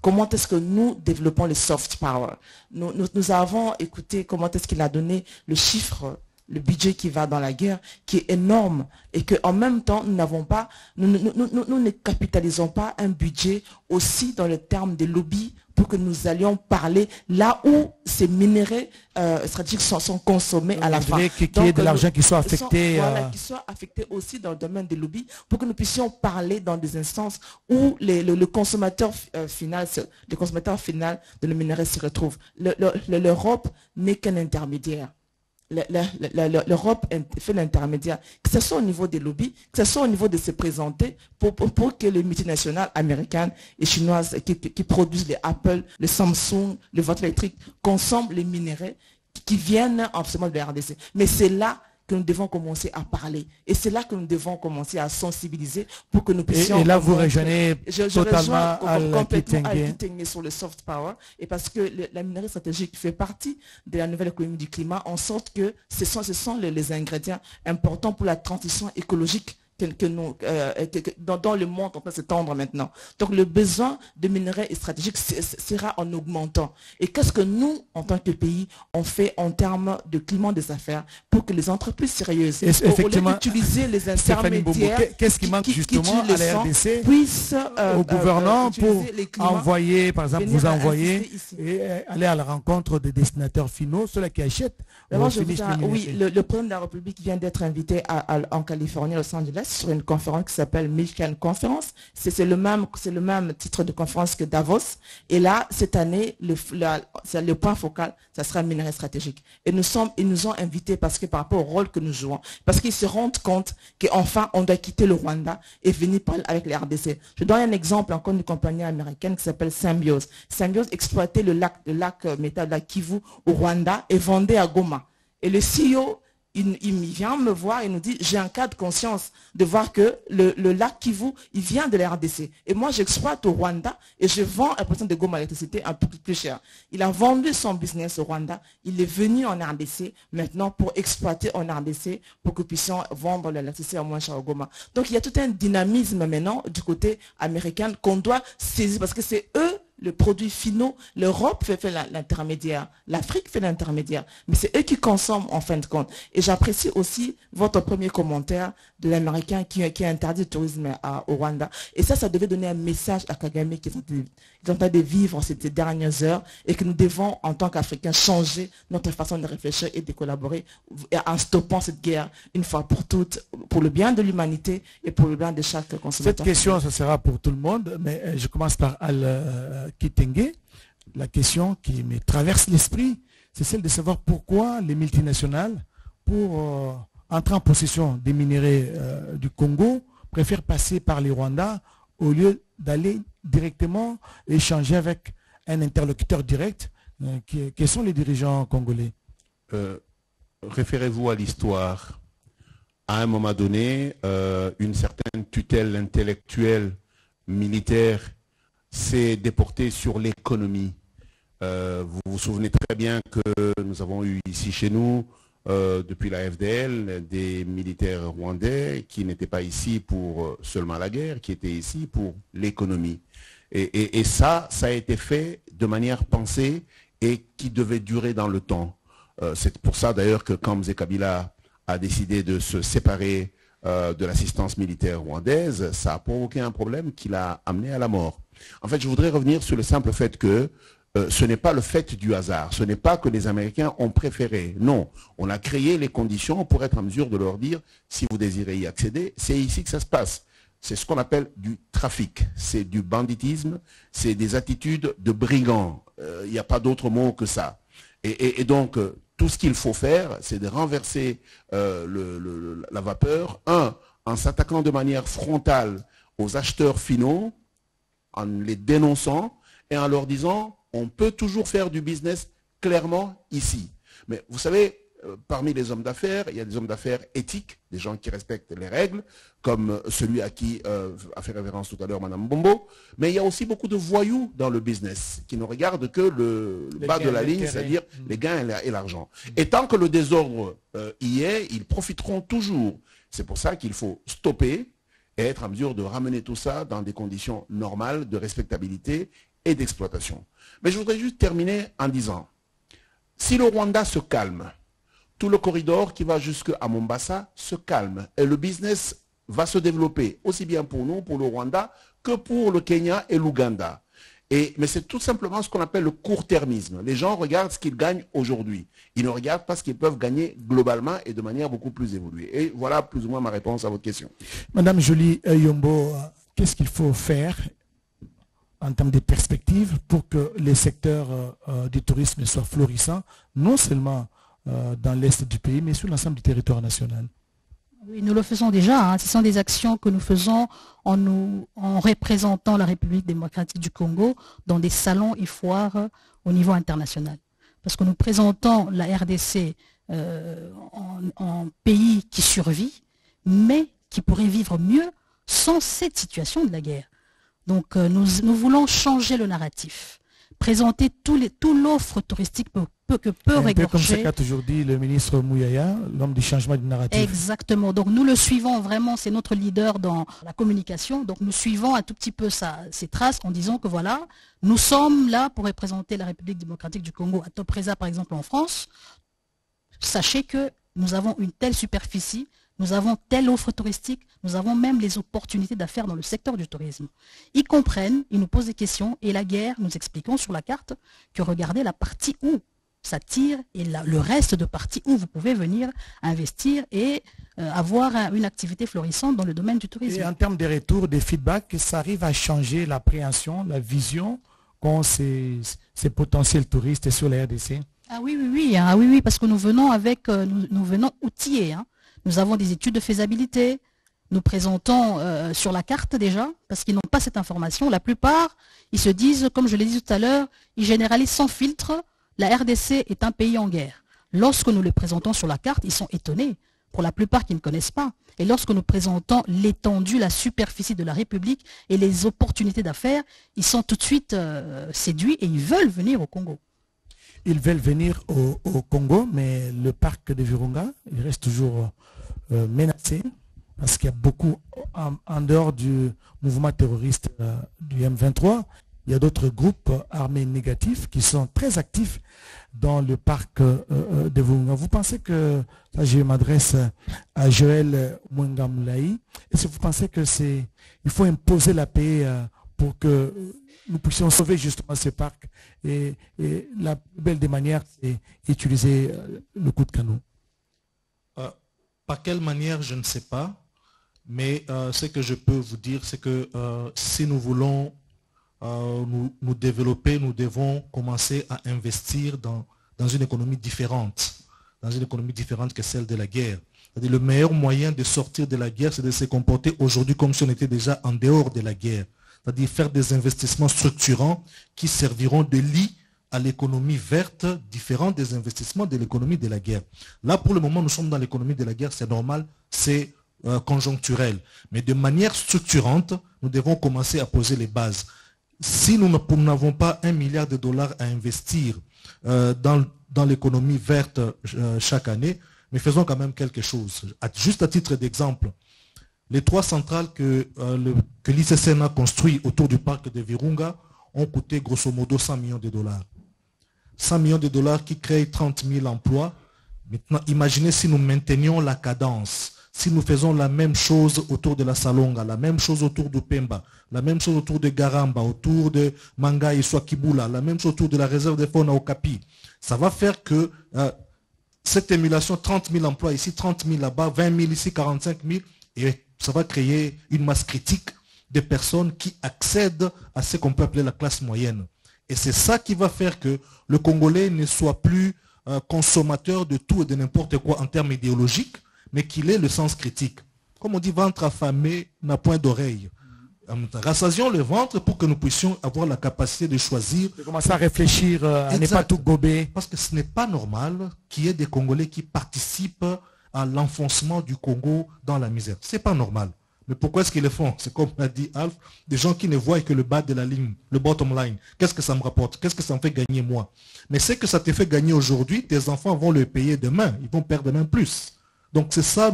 Comment est-ce que nous développons le soft power? Nous avons écouté comment est-ce qu'il a donné le chiffre, le budget qui va dans la guerre, qui est énorme, et qu'en même temps, nous ne capitalisons pas un budget aussi dans le terme des lobbies pour que nous allions parler là où ces minéraux stratégiques sont consommés à la fin. Qu'il y ait de l'argent qui soit affecté. Qui soit affecté aussi dans le domaine des lobbies pour que nous puissions parler dans des instances où le consommateur final de le minerai se retrouve. L'Europe n'est qu'un intermédiaire. L'Europe fait l'intermédiaire, que ce soit au niveau des lobbies, que ce soit au niveau de se présenter pour que les multinationales américaines et chinoises qui produisent les Apple, le Samsung, le voiture électrique consomment les minéraux qui viennent absolument de la RDC. Mais c'est là que nous devons commencer à parler. Et c'est là que nous devons commencer à sensibiliser pour que nous puissions... Et là, vous rejoignez totalement complètement Al-Kitenge sur le soft power. Et parce que la minerai stratégique fait partie de la nouvelle économie du climat, en sorte que ce sont les ingrédients importants pour la transition écologique dans le monde en train de s'étendre maintenant. Donc le besoin de minerais stratégiques sera en augmentant. Et qu'est-ce que nous, en tant que pays, on fait en termes de climat des affaires pour que les entreprises sérieuses, au lieu d'utiliser les intermédiaires, qu'est-ce qui manque justement à la RDC puissent au gouvernement pour envoyer, par exemple, vous envoyer et aller à la rencontre des destinataires finaux, ceux-là qui achètent. Oui, le président de la République vient d'être invité en Californie, Los Angeles, sur une conférence qui s'appelle Milken Conference. C'est le même titre de conférence que Davos. Et là, cette année, le point focal, ça sera minerai stratégique. Et ils nous ont invités parce que par rapport au rôle que nous jouons, parce qu'ils se rendent compte qu'enfin, on doit quitter le Rwanda et venir parler avec les RDC. Je donne un exemple encore d'une compagnie américaine qui s'appelle Symbiose. Symbiose exploitait le lac métal, la Kivu au Rwanda et vendait à Goma. Et le CEO, il vient me voir et nous dit, j'ai un cas de conscience de voir que le lac Kivu, il vient de la RDC. Et moi, j'exploite au Rwanda et je vends à partir de Goma l'électricité un peu plus cher. Il a vendu son business au Rwanda. Il est venu en RDC maintenant pour exploiter en RDC pour que nous puissions vendre l'électricité à moins cher au Goma. Donc, il y a tout un dynamisme maintenant du côté américain qu'on doit saisir parce que c'est eux le produit finaux. L'Europe fait l'intermédiaire, l'Afrique fait l'intermédiaire, mais c'est eux qui consomment en fin de compte. Et j'apprécie aussi votre premier commentaire de l'Américain qui a interdit le tourisme au Rwanda. Et ça devait donner un message à Kagame qui est en train de vivre ces dernières heures et que nous devons, en tant qu'Africains, changer notre façon de réfléchir et de collaborer en stoppant cette guerre une fois pour toutes, pour le bien de l'humanité et pour le bien de chaque consommateur. Cette question, ça sera pour tout le monde, mais je commence par Al Kitenge. La question qui me traverse l'esprit, c'est celle de savoir pourquoi les multinationales, pour entrer en possession des minéraux du Congo, préfèrent passer par les Rwandais au lieu d'aller directement échanger avec un interlocuteur direct. Quels sont les dirigeants congolais? Référez-vous à l'histoire. À un moment donné, une certaine tutelle intellectuelle, militaire, s'est déportée sur l'économie. Vous vous souvenez très bien que nous avons eu ici chez nous, depuis la FDL, des militaires rwandais qui n'étaient pas ici pour seulement la guerre, qui étaient ici pour l'économie. Et ça a été fait de manière pensée et qui devait durer dans le temps. C'est pour ça d'ailleurs que quand Mzee Kabila a décidé de se séparer de l'assistance militaire rwandaise, ça a provoqué un problème qui l'a amené à la mort. En fait, je voudrais revenir sur le simple fait que ce n'est pas le fait du hasard, ce n'est pas que les Américains ont préféré. Non, on a créé les conditions pour être en mesure de leur dire, si vous désirez y accéder, c'est ici que ça se passe. C'est ce qu'on appelle du trafic, c'est du banditisme, c'est des attitudes de brigands. Il n'y a pas d'autre mot que ça. Et donc, tout ce qu'il faut faire, c'est de renverser la vapeur, en s'attaquant de manière frontale aux acheteurs finaux, en les dénonçant et en leur disant on peut toujours faire du business clairement ici. Mais vous savez, parmi les hommes d'affaires, il y a des hommes d'affaires éthiques, des gens qui respectent les règles, comme celui à qui a fait référence tout à l'heure Mme Bombo, mais il y a aussi beaucoup de voyous dans le business qui ne regardent que le bas de la ligne, c'est-à-dire les gains et l'argent. Et tant que le désordre y est, ils profiteront toujours. C'est pour ça qu'il faut stopper et être en mesure de ramener tout ça dans des conditions normales de respectabilité et d'exploitation. Mais je voudrais juste terminer en disant, si le Rwanda se calme, tout le corridor qui va jusqu'à Mombasa se calme et le business va se développer aussi bien pour nous, pour le Rwanda, que pour le Kenya et l'Ouganda. Mais c'est tout simplement ce qu'on appelle le court-termisme. Les gens regardent ce qu'ils gagnent aujourd'hui. Ils ne regardent pas ce qu'ils peuvent gagner globalement et de manière beaucoup plus évoluée. Et voilà plus ou moins ma réponse à votre question. Madame Jolie Yombo, qu'est-ce qu'il faut faire en termes de perspectives pour que les secteurs du tourisme soient florissants, non seulement dans l'est du pays, mais sur l'ensemble du territoire national? Oui, nous le faisons déjà. Ce sont des actions que nous faisons en représentant la République démocratique du Congo dans des salons et foires au niveau international. Parce que nous présentons la RDC en pays qui survit, mais qui pourrait vivre mieux sans cette situation de la guerre. Donc nous voulons changer le narratif, présenter toute l'offre touristique que peut regorger. Un peu comme ce qu'a toujours dit le ministre Mouyaya, l'homme du changement du narratif. Exactement. Donc nous le suivons vraiment, c'est notre leader dans la communication. Donc nous suivons un tout petit peu ses traces en disant que voilà, nous sommes là pour représenter la République démocratique du Congo à Topresa par exemple en France. Sachez que nous avons une telle superficie, nous avons telle offre touristique, nous avons même les opportunités d'affaires dans le secteur du tourisme. Ils comprennent, ils nous posent des questions et la guerre, nous expliquons sur la carte que regardez la partie où ça tire et le reste de partie où vous pouvez venir investir et avoir une activité florissante dans le domaine du tourisme. Et en termes de retour, des feedbacks, ça arrive à changer l'appréhension, la vision qu'ont ces potentiels touristes sur la RDC? Ah oui, oui, parce que nous venons outillés. Nous avons des études de faisabilité, nous présentons sur la carte déjà, parce qu'ils n'ont pas cette information. La plupart, ils se disent, comme je l'ai dit tout à l'heure, ils généralisent sans filtre. La RDC est un pays en guerre. Lorsque nous les présentons sur la carte, ils sont étonnés, pour la plupart qui ne connaissent pas. Et lorsque nous présentons l'étendue, la superficie de la République et les opportunités d'affaires, ils sont tout de suite séduits et ils veulent venir au Congo. Ils veulent venir au Congo, mais le parc de Virunga, il reste toujours menacé parce qu'il y a beaucoup, en dehors du mouvement terroriste du M23, il y a d'autres groupes armés négatifs qui sont très actifs dans le parc de Virunga. Vous pensez que, là je m'adresse à Joël Mwengamoulaï, est-ce que vous pensez que il faut imposer la paix pour que nous puissions sauver justement ce parc et la belle des manières, c'est utiliser le coup de canon? Par quelle manière, je ne sais pas, mais ce que je peux vous dire, c'est que si nous voulons nous développer, nous devons commencer à investir dans une économie différente, que celle de la guerre. C'est-à-dire, le meilleur moyen de sortir de la guerre, c'est de se comporter aujourd'hui comme si on était déjà en dehors de la guerre. C'est-à-dire faire des investissements structurants qui serviront de lit à l'économie verte, différent des investissements de l'économie de la guerre. Là, pour le moment, nous sommes dans l'économie de la guerre, c'est normal, c'est conjoncturel. Mais de manière structurante, nous devons commencer à poser les bases. Si nous n'avons pas $1 milliard à investir dans l'économie verte chaque année, mais faisons quand même quelque chose. Juste à titre d'exemple, les 3 centrales que l'ICCN a construites autour du parc de Virunga ont coûté grosso modo $100 millions. 100 millions de dollars qui créent 30 000 emplois. Maintenant, imaginez si nous maintenions la cadence. Si nous faisons la même chose autour de la Salonga, la même chose autour de Pemba, la même chose autour de Garamba, autour de Manga et Swakibula, la même chose autour de la réserve de faune à Okapi, ça va faire que cette émulation, 30 000 emplois ici, 30 000 là-bas, 20 000 ici, 45 000, et ça va créer une masse critique de personnes qui accèdent à ce qu'on peut appeler la classe moyenne. Et c'est ça qui va faire que le Congolais ne soit plus consommateur de tout et de n'importe quoi en termes idéologiques, mais qu'il ait le sens critique. Comme on dit, ventre affamé n'a point d'oreille. Rassasions le ventre pour que nous puissions avoir la capacité de choisir. De commencer à réfléchir, à ne pas tout gober. Parce que ce n'est pas normal qu'il y ait des Congolais qui participent à l'enfoncement du Congo dans la misère. Ce n'est pas normal. Mais pourquoi est-ce qu'ils le font? C'est comme l'a dit Alf, des gens qui ne voient que le bas de la ligne, le bottom line. Qu'est-ce que ça me rapporte? Qu'est-ce que ça me fait gagner moi? Mais ce que ça te fait gagner aujourd'hui, tes enfants vont le payer demain. Ils vont perdre même plus. Donc c'est ça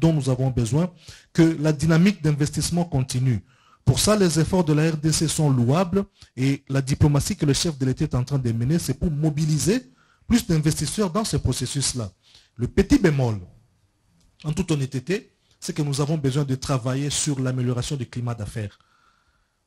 dont nous avons besoin, que la dynamique d'investissement continue. Pour ça, les efforts de la RDC sont louables et la diplomatie que le chef de l'État est en train de mener, c'est pour mobiliser plus d'investisseurs dans ce processus-là. Le petit bémol, en toute honnêteté, c'est que nous avons besoin de travailler sur l'amélioration du climat d'affaires.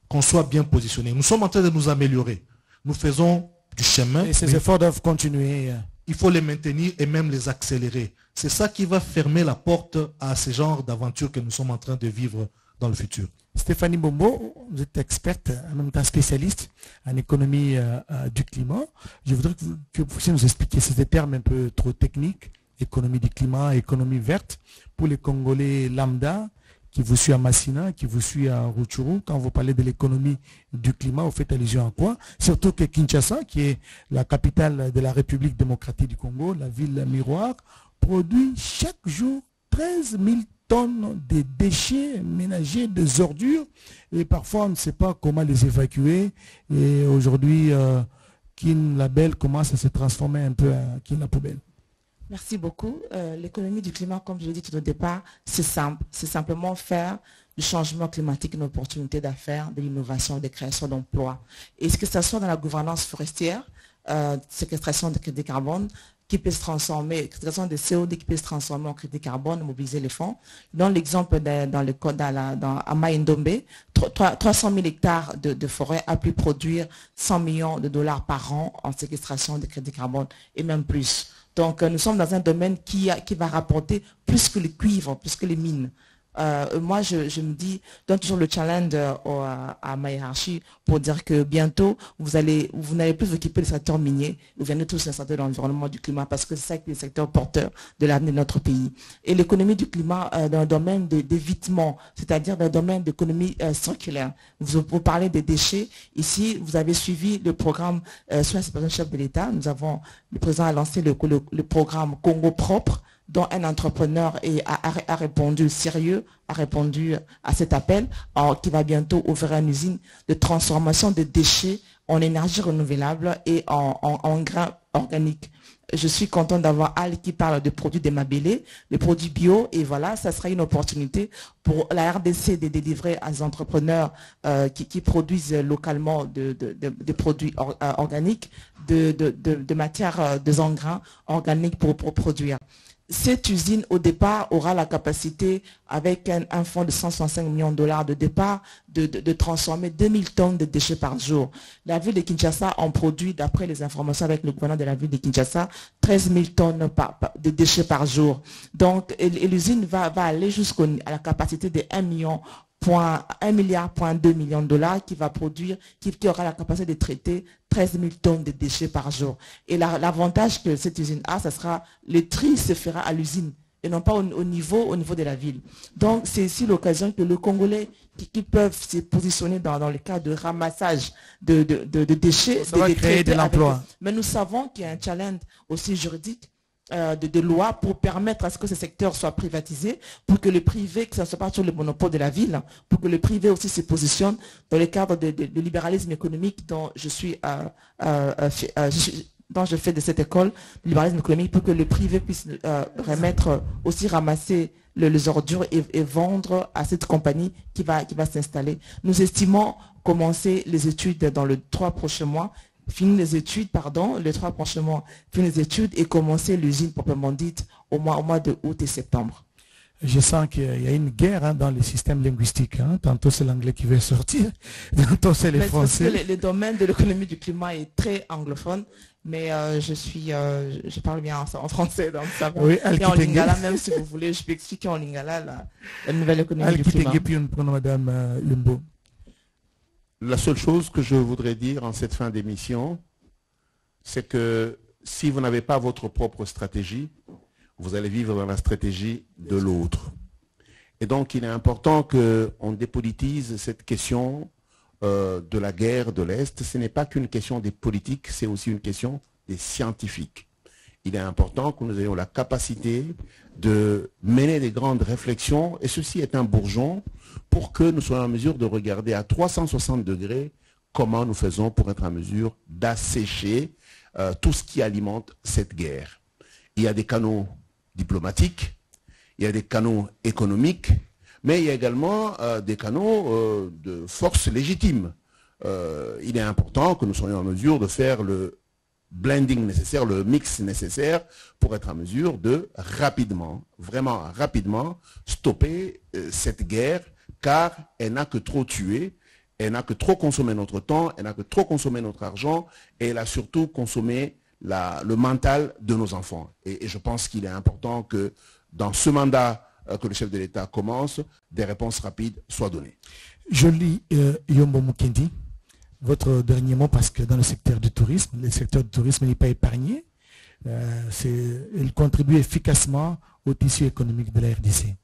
Qu'on soit bien positionné. Nous sommes en train de nous améliorer. Nous faisons du chemin. Et ces efforts doivent continuer. Il faut les maintenir et même les accélérer. C'est ça qui va fermer la porte à ce genre d'aventure que nous sommes en train de vivre dans le futur. Stéphanie Bombo, vous êtes experte, en même temps spécialiste en économie du climat. Je voudrais que vous puissiez nous expliquer ces termes un peu trop techniques, économie du climat, économie verte, pour les Congolais lambda qui vous suivent à Massina, qui vous suivent à Rutshuru. Quand vous parlez de l'économie du climat, vous faites allusion à quoi? Surtout que Kinshasa, qui est la capitale de la République démocratique du Congo, la ville miroir, produit chaque jour 13 000 tonnes de déchets ménagers, des ordures, et parfois on ne sait pas comment les évacuer. Et aujourd'hui, Kin la Belle commence à se transformer un peu en Kin la Poubelle. Merci beaucoup. L'économie du climat, comme je l'ai dit tout au départ, c'est simple. C'est simplement faire du changement climatique une opportunité d'affaires, de l'innovation, de création d'emplois. Et ce que ça soit dans la gouvernance forestière, séquestration de crédit carbone, qui peut se transformer, séquestration de CO2 qui peut se transformer en crédit carbone, mobiliser les fonds. Dans l'exemple à Maïndombe, 300 000 hectares de forêt a pu produire 100 millions de dollars par an en séquestration de crédit carbone et même plus. Donc nous sommes dans un domaine qui va rapporter plus que le cuivre, plus que les mines. moi, je me dis, donne toujours le challenge à ma hiérarchie pour dire que bientôt, vous n'allez plus vous occuper du secteur minier, vous venez tous s'installer dans l'environnement du climat parce que c'est ça qui est le secteur porteur de l'avenir de notre pays. Et l'économie du climat dans le domaine d'évitement, c'est-à-dire dans le domaine d'économie circulaire. Vous parlez des déchets. Ici, vous avez suivi le programme sous l'inspection chef de l'État. Le président a lancé le programme Congo propre, dont un entrepreneur a répondu sérieux, a répondu à cet appel, qui va bientôt ouvrir une usine de transformation de déchets en énergie renouvelable et en grains organiques. Je suis content d'avoir Al qui parle de produits démabellés, de produits bio, et voilà, ça sera une opportunité pour la RDC de délivrer à des entrepreneurs qui produisent localement des produits organiques, de matières, des engrais organiques pour produire. Cette usine, au départ, aura la capacité, avec un fonds de 165 millions de dollars de départ, de transformer 2000 tonnes de déchets par jour. La ville de Kinshasa en produit, d'après les informations avec le gouverneur de la ville de Kinshasa, 13 000 tonnes de déchets par jour. Donc, et l'usine va aller jusqu'à la capacité de 1,2 milliard de dollars qui va produire, qui aura la capacité de traiter 13 000 tonnes de déchets par jour. Et l'avantage que cette usine a, ça sera, le tri se fera à l'usine et non pas au niveau de la ville. Donc, c'est ici l'occasion que les Congolais qui peuvent se positionner dans le cas de ramassage de déchets, ça va créer de l'emploi. Mais nous savons qu'il y a un challenge aussi juridique de loi pour permettre à ce que ce secteur soit privatisé, pour que le privé, que ce ne soit pas sur le monopole de la ville, pour que le privé aussi se positionne dans le cadre de libéralisme économique dont je fais de cette école, le libéralisme économique, pour que le privé puisse ramasser les ordures et vendre à cette compagnie qui va s'installer. Nous estimons commencer les études dans les 3 prochains mois, finir les 3 prochains mois, finir les études et commencer l'usine proprement dite au mois de août et septembre. Je sens qu'il y a une guerre dans le système linguistique. Tantôt c'est l'anglais qui veut sortir, tantôt c'est les français. Parce que le domaine de l'économie du climat est très anglophone, mais je parle bien en français, donc ça va. Oui, et en lingala, même si vous voulez, je peux expliquer en lingala la nouvelle économie du climat. Madame Lumbo. La seule chose que je voudrais dire en cette fin d'émission, c'est que si vous n'avez pas votre propre stratégie, vous allez vivre dans la stratégie de l'autre. Et donc, il est important qu'on dépolitise cette question de la guerre de l'Est. Ce n'est pas qu'une question des politiques, c'est aussi une question des scientifiques. Il est important que nous ayons la capacité de mener des grandes réflexions, et ceci est un bourgeon, pour que nous soyons en mesure de regarder à 360 degrés comment nous faisons pour être en mesure d'assécher tout ce qui alimente cette guerre. Il y a des canaux diplomatiques, il y a des canaux économiques, mais il y a également des canaux de force légitime. Il est important que nous soyons en mesure de faire le blending nécessaire, le mix nécessaire pour être en mesure de rapidement, vraiment rapidement, stopper cette guerre, car elle n'a que trop tué, elle n'a que trop consommé notre temps, elle n'a que trop consommé notre argent, et elle a surtout consommé le mental de nos enfants. Et je pense qu'il est important que dans ce mandat que le chef de l'État commence, des réponses rapides soient données. Je lis Yombo Mukendi, votre dernier mot, parce que dans le secteur du tourisme n'est pas épargné. Il contribue efficacement au tissu économique de la RDC.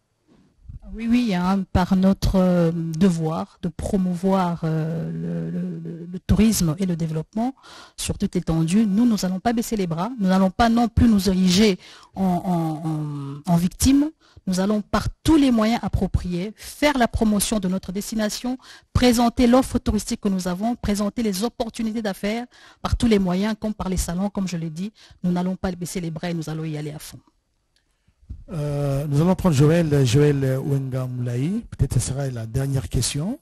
Oui, par notre devoir de promouvoir le tourisme et le développement sur toute l'étendue, nous n'allons pas baisser les bras, nous n'allons pas non plus nous ériger en victimes. Nous allons par tous les moyens appropriés faire la promotion de notre destination, présenter l'offre touristique que nous avons, présenter les opportunités d'affaires par tous les moyens, comme par les salons, comme je l'ai dit. Nous n'allons pas baisser les bras et nous allons y aller à fond. Nous allons prendre Joël Wenga Moulaï. Peut-être que ce sera la dernière question,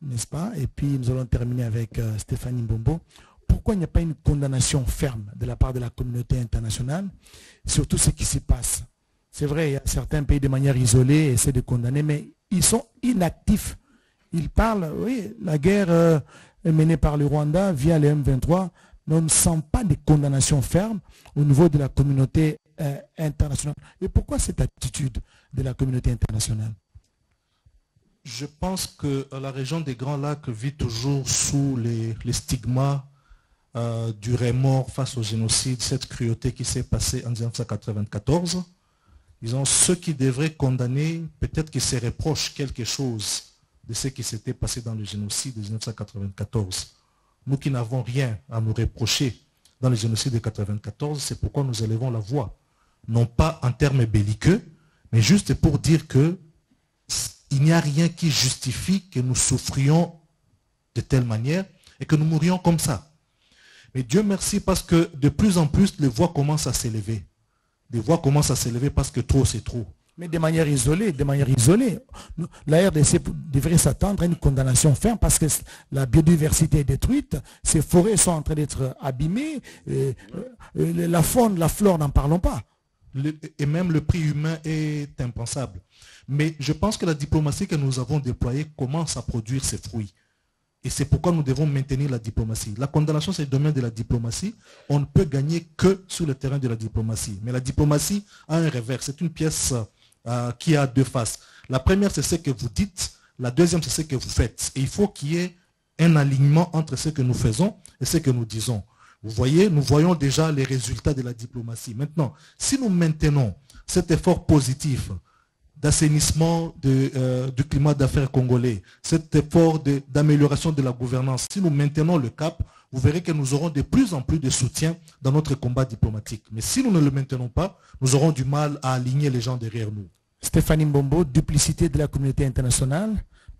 n'est-ce pas? Et puis nous allons terminer avec Stéphanie Mbombo. Pourquoi il n'y a pas une condamnation ferme de la part de la communauté internationale sur tout ce qui se passe? C'est vrai, il y a certains pays de manière isolée essaient de condamner, mais ils sont inactifs. Ils parlent, oui, la guerre est menée par le Rwanda via le M23, mais on ne sent pas de condamnation ferme au niveau de la communauté internationale. Et pourquoi cette attitude de la communauté internationale? Je pense que la région des Grands Lacs vit toujours sous les stigmas du remords face au génocide, cette cruauté qui s'est passée en 1994. Disons, ceux qui devraient condamner, peut-être qu'ils se reprochent quelque chose de ce qui s'était passé dans le génocide de 1994. Nous qui n'avons rien à nous reprocher dans le génocide de 1994, c'est pourquoi nous élevons la voix. Non pas en termes belliqueux, mais juste pour dire que il n'y a rien qui justifie que nous souffrions de telle manière et que nous mourions comme ça. Mais Dieu merci parce que de plus en plus, les voix commencent à s'élever. Les voix commencent à s'élever parce que trop, c'est trop. Mais de manière isolée, La RDC devrait s'attendre à une condamnation ferme parce que la biodiversité est détruite, ces forêts sont en train d'être abîmées, la faune, la flore, n'en parlons pas. Et même le prix humain est impensable. Mais je pense que la diplomatie que nous avons déployée commence à produire ses fruits. Et c'est pourquoi nous devons maintenir la diplomatie. La condamnation, c'est le domaine de la diplomatie. On ne peut gagner que sur le terrain de la diplomatie. Mais la diplomatie a un revers. C'est une pièce qui a deux faces. La première, c'est ce que vous dites. La deuxième, c'est ce que vous faites. Et il faut qu'il y ait un alignement entre ce que nous faisons et ce que nous disons. Vous voyez, nous voyons déjà les résultats de la diplomatie. Maintenant, si nous maintenons cet effort positif d'assainissement du climat d'affaires congolais, cet effort d'amélioration de la gouvernance, si nous maintenons le cap, vous verrez que nous aurons de plus en plus de soutien dans notre combat diplomatique. Mais si nous ne le maintenons pas, nous aurons du mal à aligner les gens derrière nous. Stéphanie Mbombo, duplicité de la communauté internationale,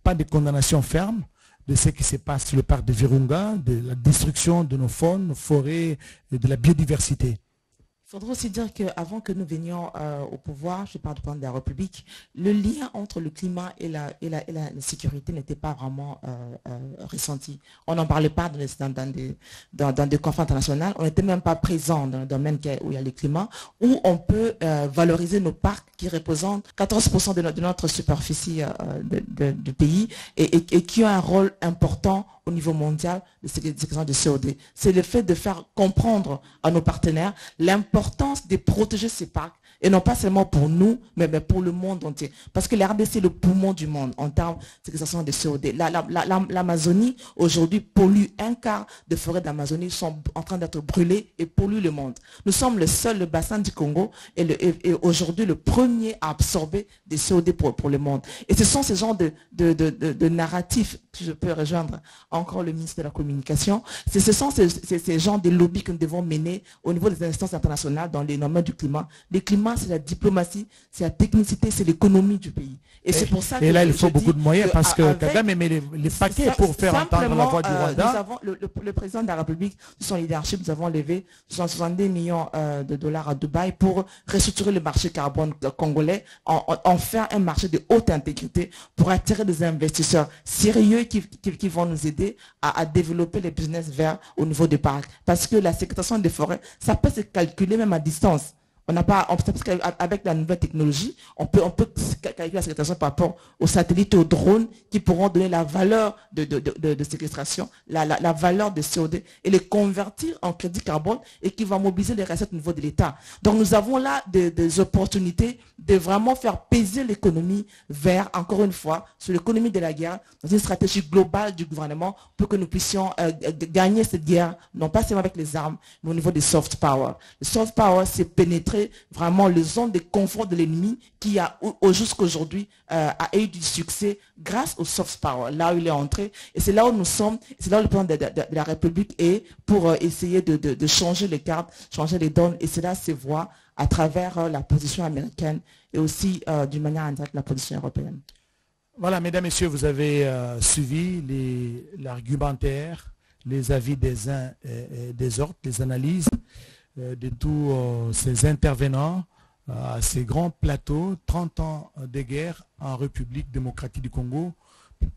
pas de condamnation ferme de ce qui se passe sur le parc de Virunga, de la destruction de nos faunes, nos forêts et de la biodiversité. Il faudrait aussi dire qu'avant que nous venions au pouvoir, je parle du plan de la République, le lien entre le climat et la sécurité n'était pas vraiment ressenti. On n'en parlait pas dans des conférences internationales, on n'était même pas présent dans le domaine où il y a le climat, où on peut valoriser nos parcs qui représentent 14% de notre superficie du pays et qui ont un rôle important au niveau mondial de ces questions de COD. C'est le fait de faire comprendre à nos partenaires l'importance de protéger ces parcs, et non pas seulement pour nous, mais pour le monde entier. Parce que la RDC est le poumon du monde en termes de questions de COD. L'Amazonie, aujourd'hui, pollue un quart de forêts d'Amazonie sont en train d'être brûlées et polluent le monde. Nous sommes le bassin du Congo et aujourd'hui le premier à absorber des COD pour le monde. Et ce sont ces genres de narratifs, si je peux rejoindre encore le ministre de la Communication, ce sont ces genres de lobbies que nous devons mener au niveau des instances internationales dans les domaines du climat. Le climat, c'est la diplomatie, c'est la technicité, c'est l'économie du pays. Et c'est pour ça que là, il faut beaucoup de moyens parce que Kagame met les paquets pour faire entendre la voix du Rwanda. Nous avons le président de la République, sous son leadership, nous avons levé 70 millions de dollars à Dubaï pour restructurer le marché carbone congolais, en faire un marché de haute intégrité pour attirer des investisseurs sérieux qui vont nous aider à développer les business verts au niveau des parcs. Parce que la séquestration des forêts, ça peut se calculer même à distance. Parce qu'avec la nouvelle technologie, on peut calculer la séquestration par rapport aux satellites et aux drones qui pourront donner la valeur de séquestration, la valeur de CO2 et les convertir en crédit carbone et qui va mobiliser les recettes au niveau de l'État. Donc nous avons là des opportunités de vraiment faire peser l'économie vers, encore une fois, sur l'économie de la guerre, dans une stratégie globale du gouvernement pour que nous puissions gagner cette guerre, non pas seulement avec les armes, mais au niveau des soft power. Le soft power, c'est pénétrer vraiment les zones de confort de l'ennemi qui a jusqu'aujourd'hui a eu du succès grâce au soft power, là où il est entré. Et c'est là où nous sommes, c'est là où le plan de la République est pour essayer de changer les cartes, changer les donnes. Et cela se voit à travers la position américaine et aussi d'une manière indirecte la position européenne. Voilà, mesdames, messieurs, vous avez suivi l'argumentaire, les avis des uns et des autres, les analyses de tous ces intervenants à ces grands plateaux, 30 ans de guerre en République démocratique du Congo,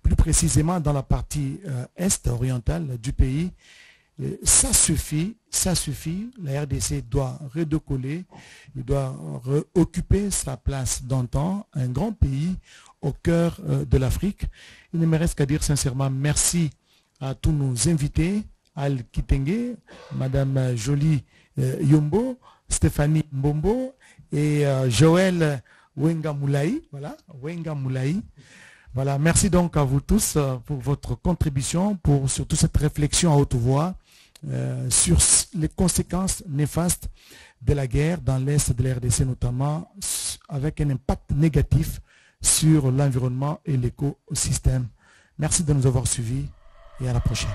plus précisément dans la partie est orientale du pays. Ça suffit, la RDC doit redécoller, il doit occuper sa place d'antan, un grand pays au cœur de l'Afrique. Il ne me reste qu'à dire sincèrement merci à tous nos invités, Al Kitenge, Madame Jolie Yombo, Stéphanie Mbombo et Joël Wenga Moulaï. Voilà, Wenga Moulaï. Voilà, merci donc à vous tous pour votre contribution, pour surtout cette réflexion à haute voix sur les conséquences néfastes de la guerre dans l'Est de la RDC, notamment avec un impact négatif sur l'environnement et l'écosystème. Merci de nous avoir suivis et à la prochaine.